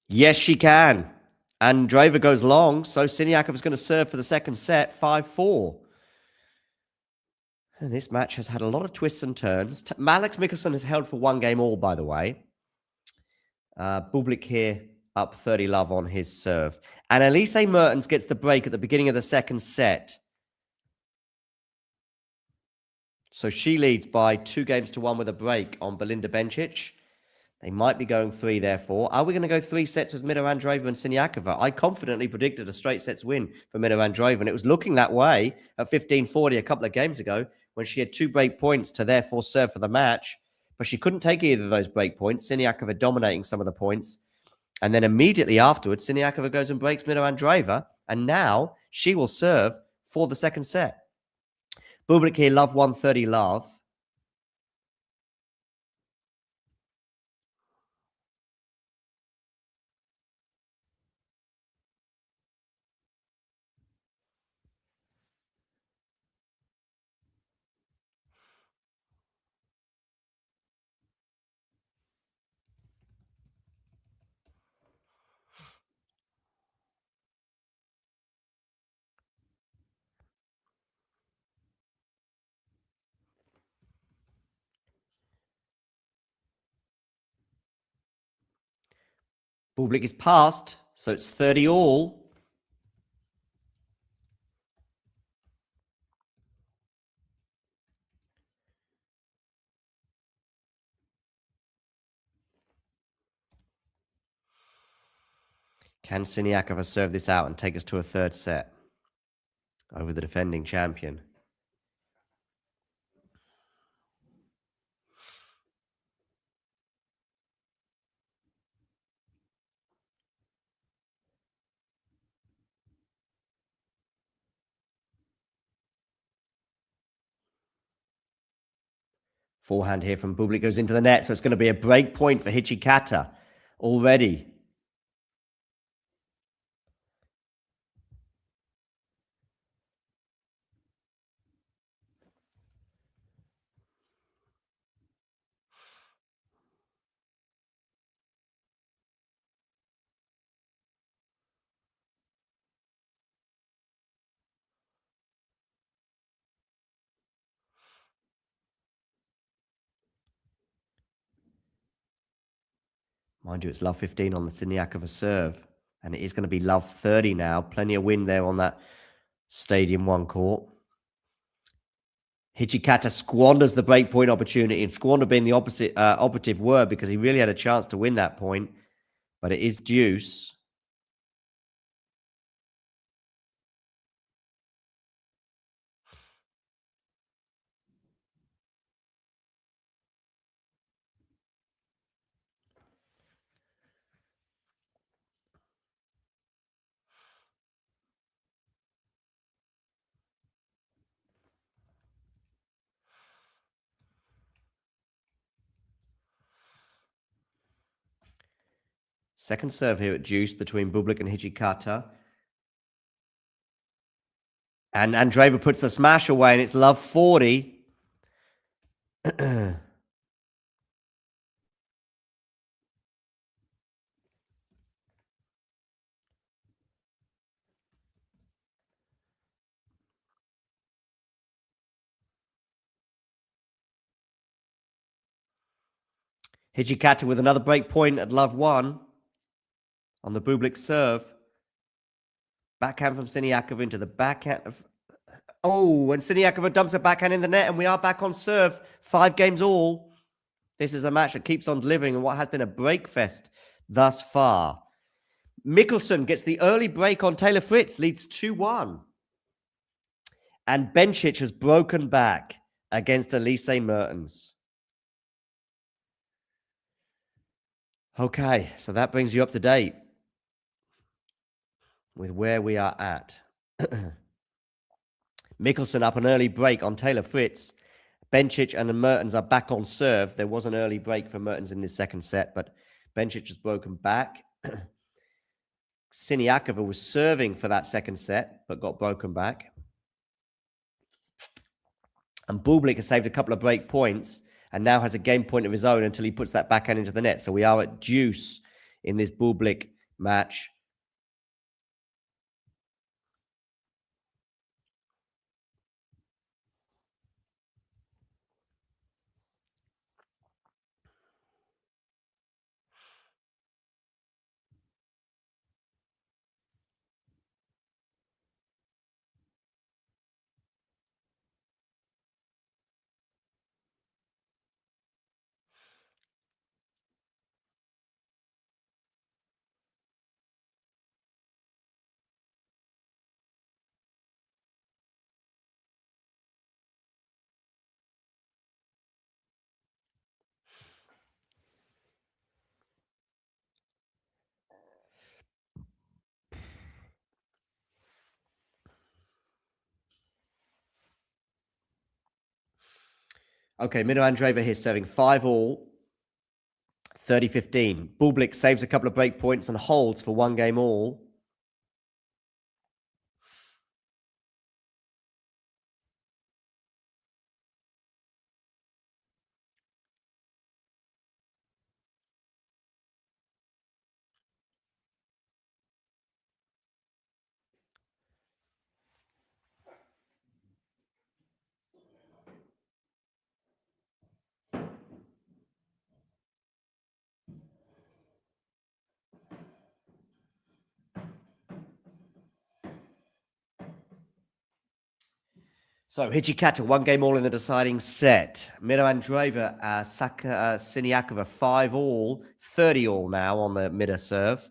S11: Yes, she can. And Andreeva goes long, so Siniakova's going to serve for the second set, 5-4. And this match has had a lot of twists and turns. Alex Mikkelsen has held for one game all, by the way. Bublik here up 30-love on his serve. And Elise Mertens gets the break at the beginning of the second set. So she leads by 2-1 with a break on Belinda Bencic. They might be going 3, therefore. Are we going to go 3 sets with Mira Andreeva and Siniakova? I confidently predicted a straight sets win for Mira Andreeva, and it was looking that way at 15-40 a couple of games ago when she had 2 break points to therefore serve for the match. But she couldn't take either of those break points. Siniakova dominating some of the points. And then immediately afterwards, Siniakova goes and breaks Mira Andreeva, and now she will serve for the second set. Bublik here, love 130-love. Bublik is passed, so it's 30 all. Can Siniakova serve this out and take us to a third set over the defending champion? Forehand here from Bublik goes into the net, so it's going to be a break point for Hijikata already. Mind you, it's love 15 on the Siniakova serve. And it is going to be love 30 now. Plenty of wind there on that Stadium 1 court. Hijikata squanders the break point opportunity. And squander being the operative word, because he really had a chance to win that point. But it is deuce. Second serve here at deuce between Bublik and Hijikata. And Andreeva puts the smash away, and it's love 40. Hijikata with another break point at love 1 on the Bublik serve. Backhand from Siniakova into the backhand of... Oh, and Siniakova dumps a backhand in the net, and we are back on serve. 5 all. This is a match that keeps on delivering in what has been a break fest thus far. Mikkelsen gets the early break on Taylor Fritz, leads 2-1. And Bencic has broken back against Elise Mertens. Okay, so that brings you up to date with where we are at. Mikkelsen up an early break on Taylor Fritz. Bencic and Mertens are back on serve. There was an early break for Mertens in this second set, but Bencic has broken back. Siniakova was serving for that second set, but got broken back. And Bublik has saved a couple of break points. and now has a game point of his own until he puts that backhand into the net. So we are at deuce in this Bublik match. Okay, Mino Andreeva here serving 5-all, 30-15. Bublik saves a couple of break points and holds for 1 game all. So Hijikata, 1 game all in the deciding set. Mino Andreeva, Siniakova, 5-all, 30-all now on the Mida serve.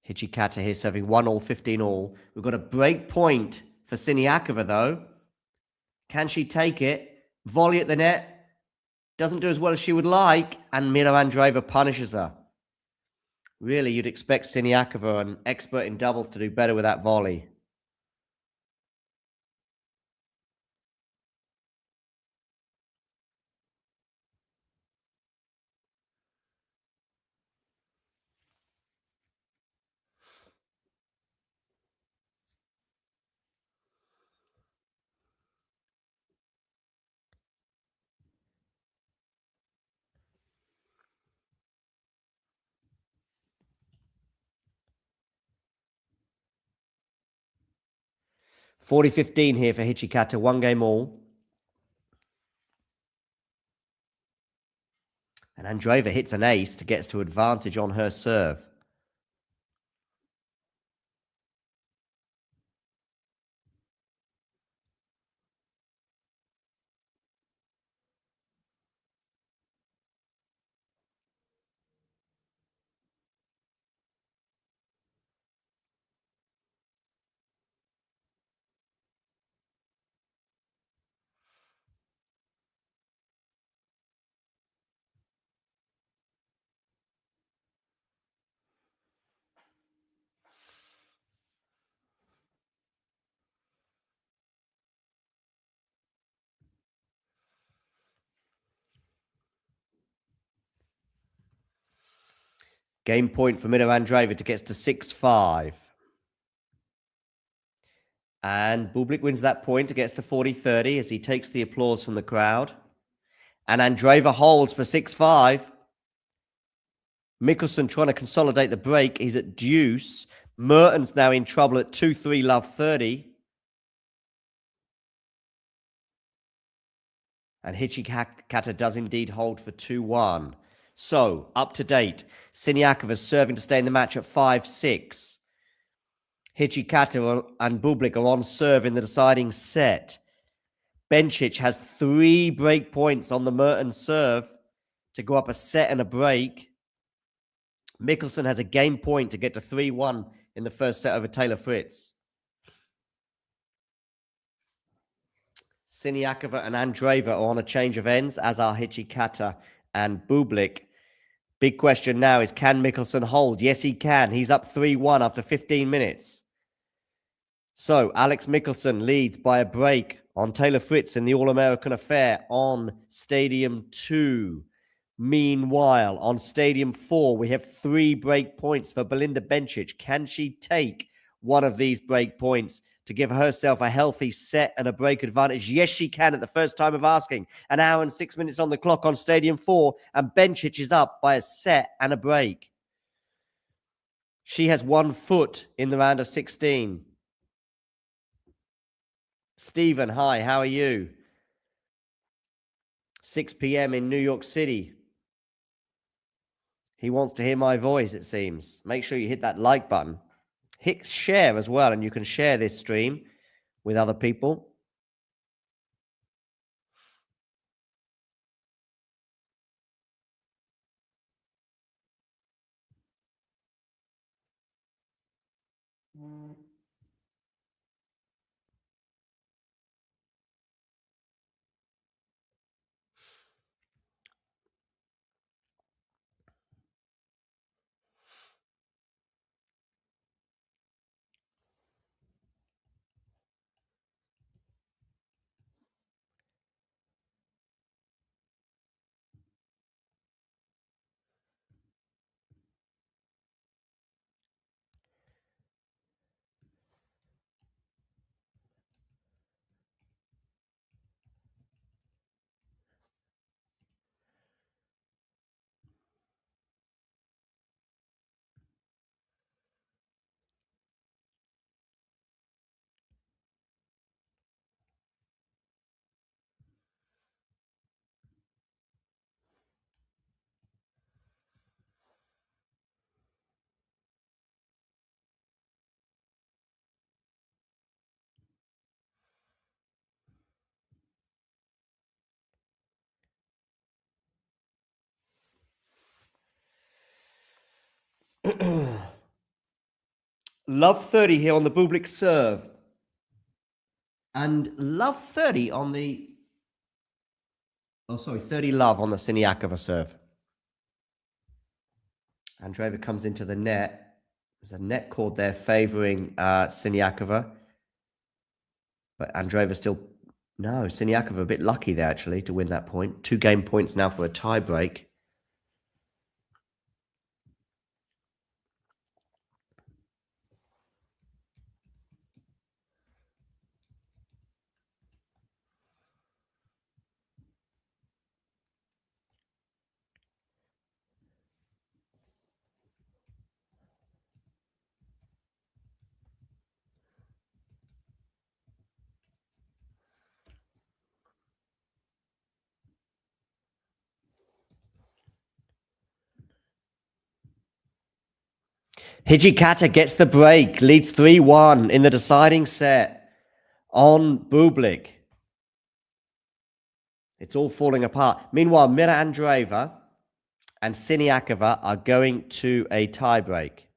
S11: Hijikata here serving 1-all, 15-all. We've got a break point for Siniakova, though. Can she take it? Volley at the net. Doesn't do as well as she would like. And Mino Andreeva punishes her. Really, you'd expect Siniakova, an expert in doubles, to do better with that volley. (40-15) here for Hijikata, 1 game all. And Andreeva hits an ace to get to advantage on her serve. Game point for Mino Andreeva to get to 6-5. And Bublik wins that point. It gets to 40-30 as he takes the applause from the crowd. And Andreeva holds for 6-5. Mikkelsen trying to consolidate the break. He's at deuce. Mertens now in trouble at 2-3, love 30. And Hijikata does indeed hold for 2-1. So, up to date, Siniakova serving to stay in the match at 5-6. Hijikata and Bublik are on serve in the deciding set. Bencic has 3 break points on the Mertens serve. to go up a set and a break. Mikkelsen has a game point to get to 3-1 in the first set over Taylor Fritz. Siniakova and Andreeva are on a change of ends, as are Hijikata and Bublik. Big question now is, can Mikkelsen hold? Yes, he can. He's up 3-1 after 15 minutes. So, Alex Mikkelsen leads by a break on Taylor Fritz in the All-American Affair on Stadium 2. Meanwhile, on Stadium 4, we have 3 break points for Belinda Bencic. Can she take one of these break points to give herself a healthy set and a break advantage? Yes, she can at the first time of asking. An hour and 6 minutes on the clock on Stadium 4, and Bencic is up by a set and a break. She has 1 foot in the round of 16. Stephen, hi, how are you? 6 p.m. in New York City. He wants to hear my voice, it seems. Make sure you hit that like button. Hit share as well, and you can share this stream with other people. Love 30 here on the Bublik serve. And love 30 on the... 30 love on the Siniakova serve. Andreeva comes into the net. There's a net cord there favouring Siniakova. But Andreeva still... No, Siniakova a bit lucky there, actually, to win that point. 2 game points now for a tie break. Hijikata gets the break, leads 3-1 in the deciding set on Bublik. It's all falling apart. Meanwhile, Mira Andreeva and Siniakova are going to a tiebreak.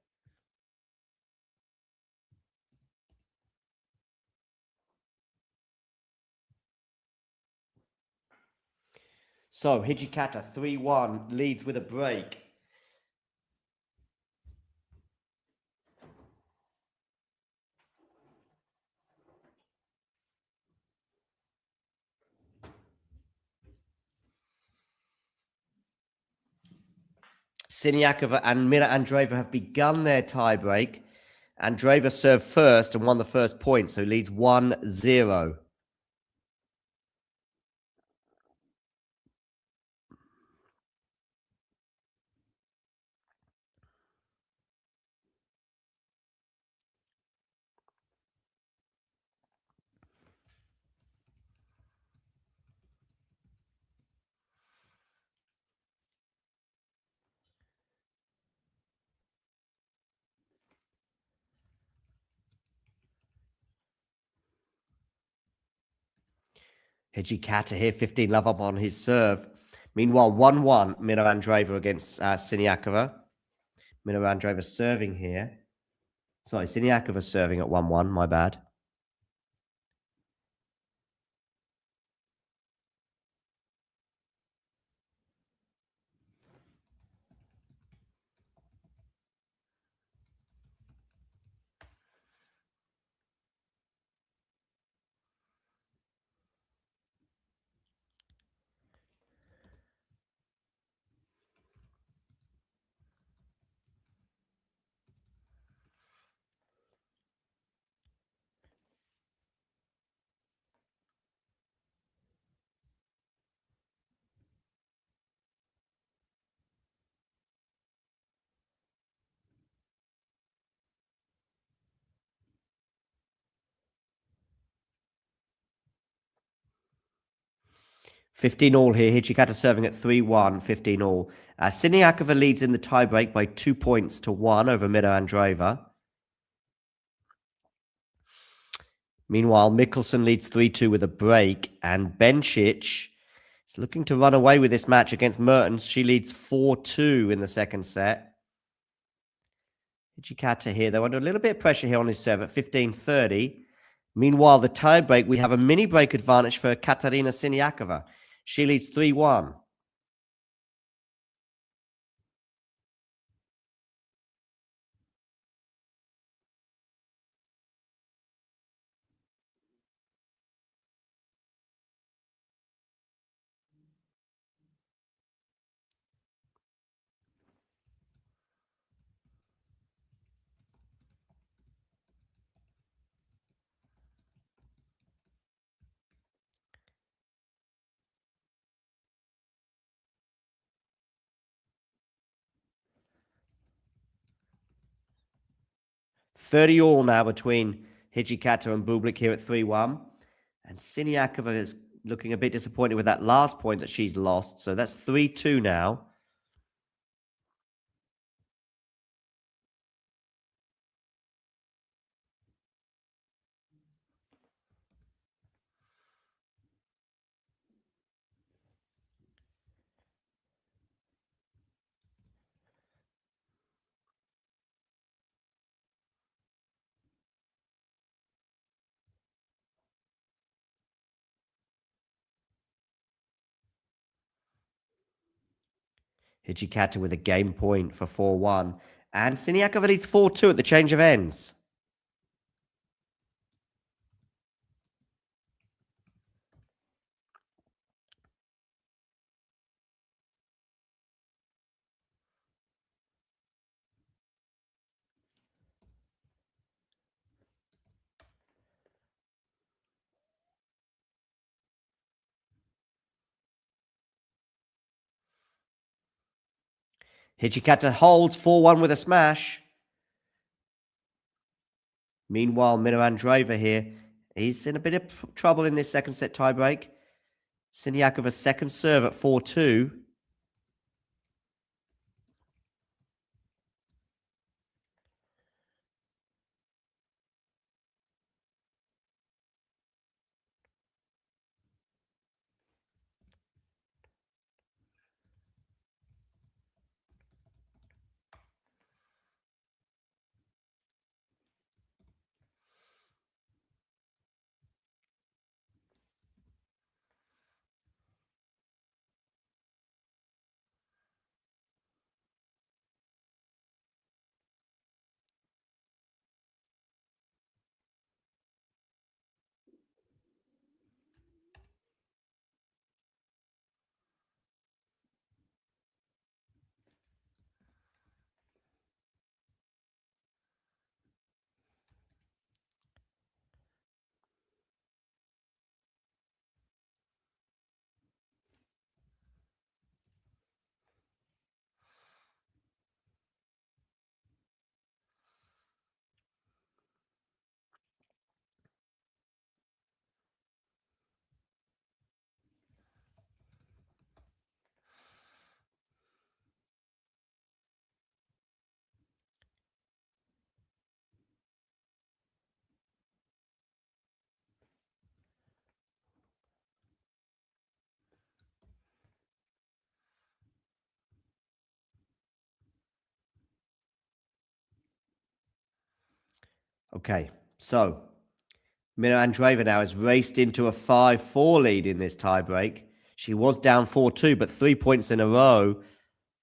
S11: So, Hijikata 3-1 leads with a break. Siniakova and Mira Andreeva have begun their tiebreak. Andreeva served first and won the first point, so leads 1-0. Hijikata here, 15 love up on his serve. Meanwhile, 1-1, Mino Andreeva against Siniakova. Mino Andreeva serving here. Sorry, Siniakova serving at 1-1, my bad. $15 all here. Hijikata serving at 3-1, 15 all. Siniakova leads in the tiebreak by 2 points to 1 over Mino Andreeva. Meanwhile, Mikkelsen leads 3-2 with a break, and Bencic is looking to run away with this match against Mertens. She leads 4-2 in the second set. Hijikata here, though, under a little bit of pressure here on his serve at 15-30. Meanwhile, the tiebreak, we have a mini break advantage for Katarina Siniakova. She leads 3-1. $30 all now between Hijikata and Bublik here at 3-1. And Siniakova is looking a bit disappointed with that last point that she's lost. So that's 3-2 now. Hijikata with a game point for 4-1. And Siniakova leads 4-2 at the change of ends. Hijikata holds 4-1 with a smash. Meanwhile, Mino Andreeva here, he's in a bit of trouble in this second set tiebreak. Siniakova's second serve at 4-2. Okay, so Mira Andreeva now has raced into a 5-4 lead in this tiebreak. She was down 4-2, but 3 points in a row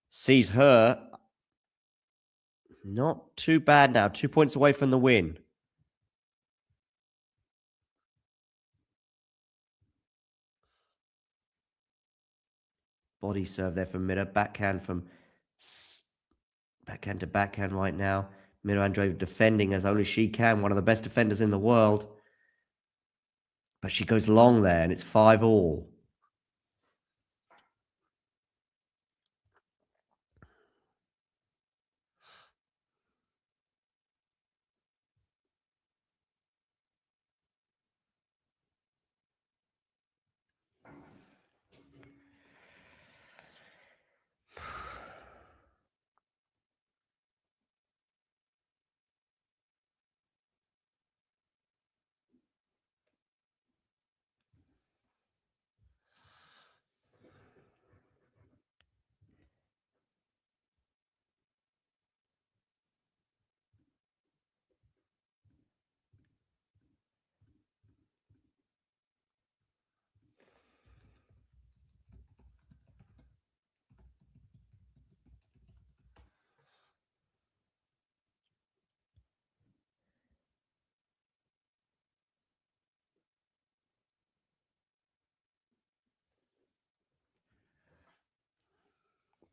S11: sees her not too bad now. 2 points away from the win. Body serve there from Mira. Backhand to backhand right now. Mira Andreeva defending as only she can. One of the best defenders in the world. But she goes long there, and it's 5-all.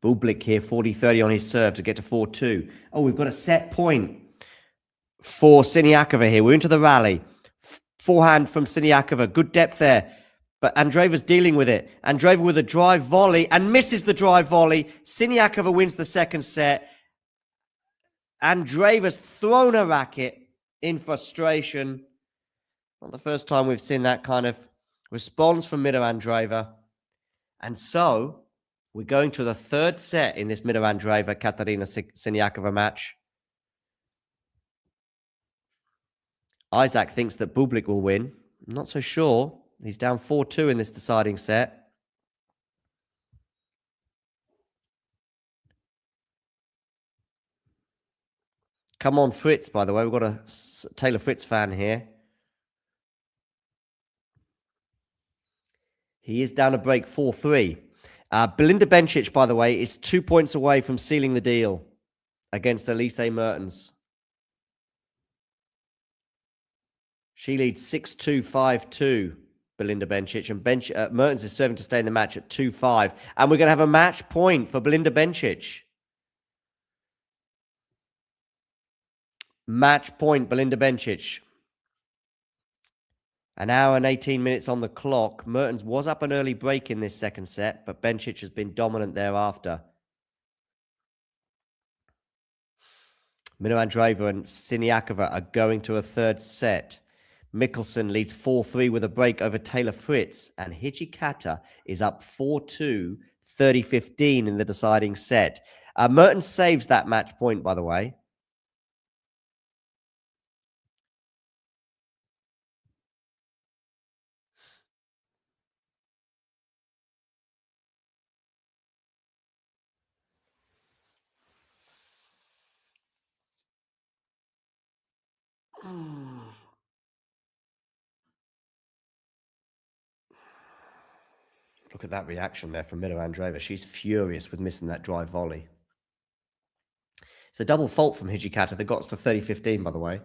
S11: Bublik here, 40-30 on his serve to get to 4-2. Oh, we've got a set point for Siniakova here. We're into the rally. Forehand from Siniakova. Good depth there. But Andreeva's dealing with it. Andreeva with a drive volley and misses the drive volley. Siniakova wins the second set. Andreeva's thrown a racket in frustration. Not the first time we've seen that kind of response from Mira Andreeva. And so we're going to the third set in this Mira Andreeva Katarina Siniakova match. Isaac thinks that Bublik will win. I'm not so sure. He's down 4-2 in this deciding set. Come on, Fritz, by the way. We've got a Taylor Fritz fan here. He is down a break 4-3. Belinda Bencic, by the way, is 2 points away from sealing the deal against Elise Mertens. She leads 6-2, 5-2, Belinda Bencic. And Mertens is serving to stay in the match at 2-5. And we're going to have a match point for Belinda Bencic. Match point, Belinda Bencic. An hour and 18 minutes on the clock. Mertens was up an early break in this second set, but Bencic has been dominant thereafter. Mira Andreeva and Siniakova are going to a third set. Mikkelsen leads 4-3 with a break over Taylor Fritz, and Hijikata is up 4-2, 30-15 in the deciding set. Mertens saves that match point, by the way. Look at that reaction there from Mira Andreeva. She's furious with missing that drive volley. It's a double fault from Hijikata that got us to 30-15, by the way.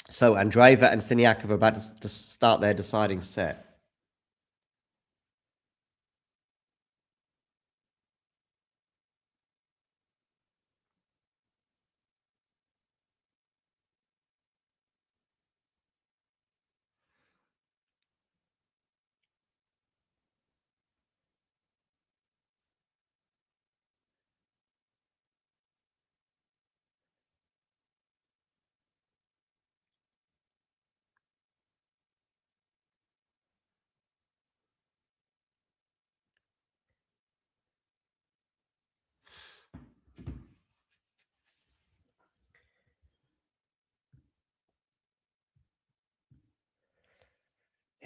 S11: So Andreeva and Siniakova are about to start their deciding set.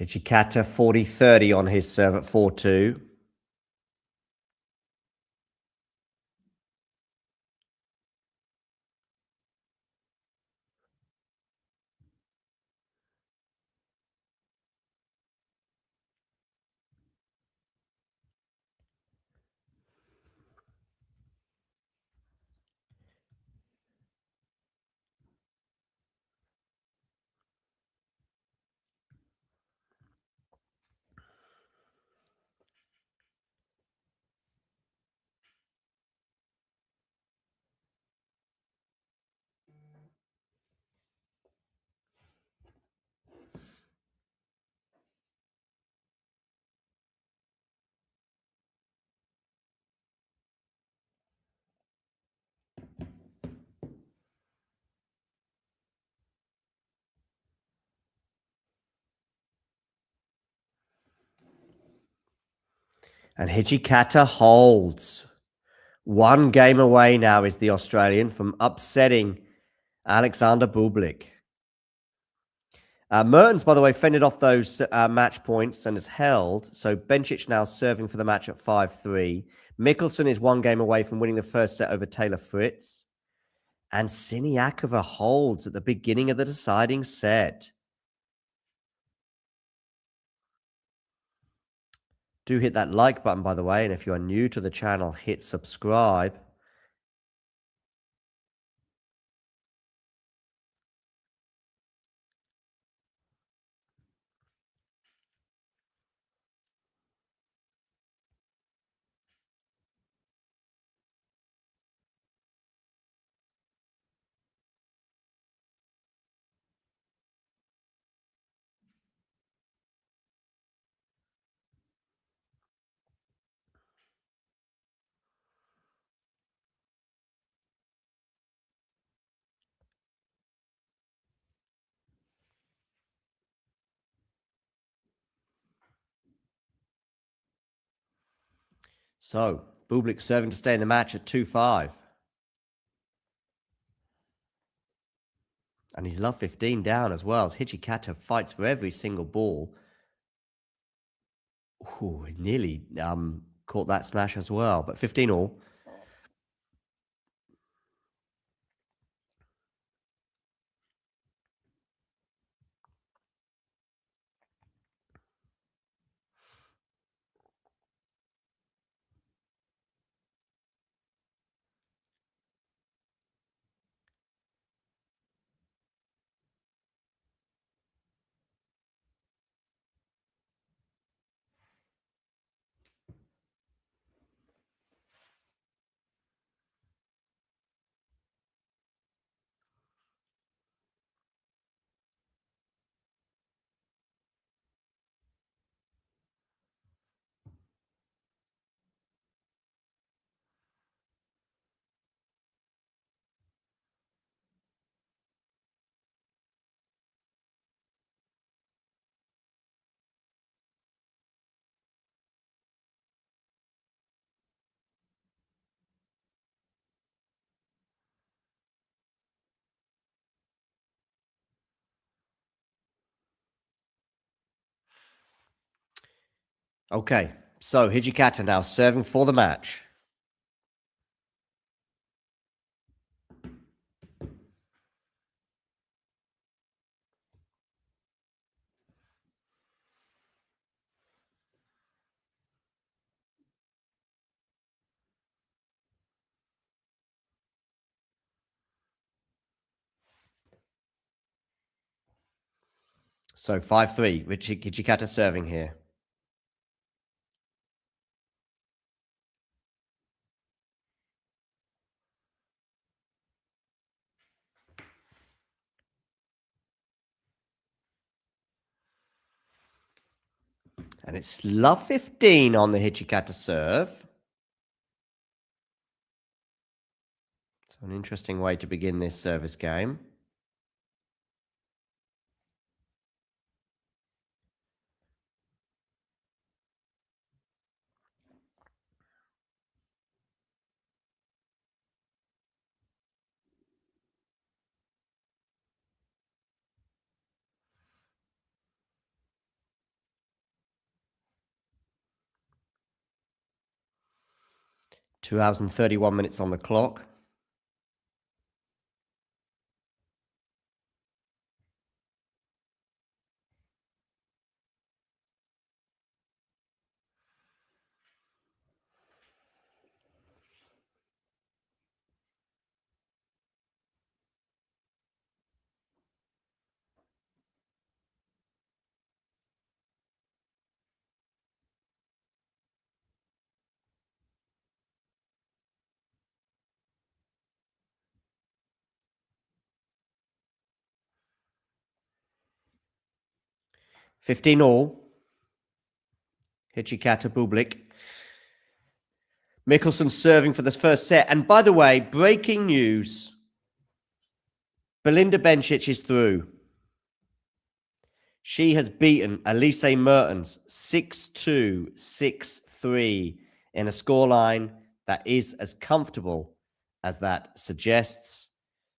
S11: Hijikata 40-30 on his serve at 4-2. And Hijikata holds. One game away now is the Australian from upsetting Alexander Bublik. Mertens, by the way, fended off those match points and has held. So Bencic now serving for the match at 5-3. Mickelson is one game away from winning the first set over Taylor Fritz. And Siniakova holds at the beginning of the deciding set. Do hit that like button, by the way. And if you are new to the channel, hit subscribe. So, Bublik serving to stay in the match at 2-5. And he's love 15 down as well as Hijikata fights for every single ball. Ooh, he nearly caught that smash as well, but 15 all. Okay, so Hijikata now serving for the match. So 5-3, Hijikata serving here. And it's love 15 on the Hijikata serve. So an interesting way to begin this service game. 2 hours and 31 minutes on the clock. $15 all. Hitchikata Bublik. Mikkelsen serving for this first set. And by the way, breaking news. Belinda Bencic is through. She has beaten Elise Mertens 6-2, 6-3 in a scoreline that is as comfortable as that suggests.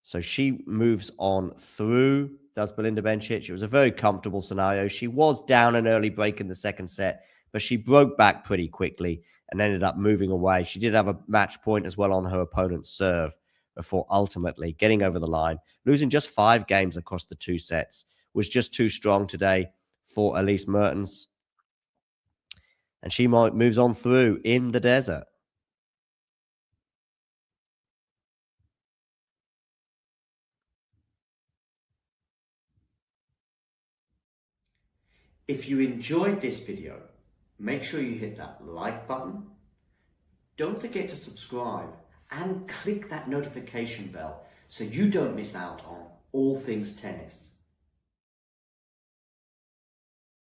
S11: So she moves on through, does Belinda Bencic. It was a very comfortable scenario. She was down an early break in the second set, but she broke back pretty quickly and ended up moving away. She did have a match point as well on her opponent's serve before ultimately getting over the line. Losing just 5 games across the 2 sets was just too strong today for Elise Mertens. And she moves on through in the desert. If you enjoyed this video, make sure you hit that like button. Don't forget to subscribe and click that notification bell so you don't miss out on all things tennis.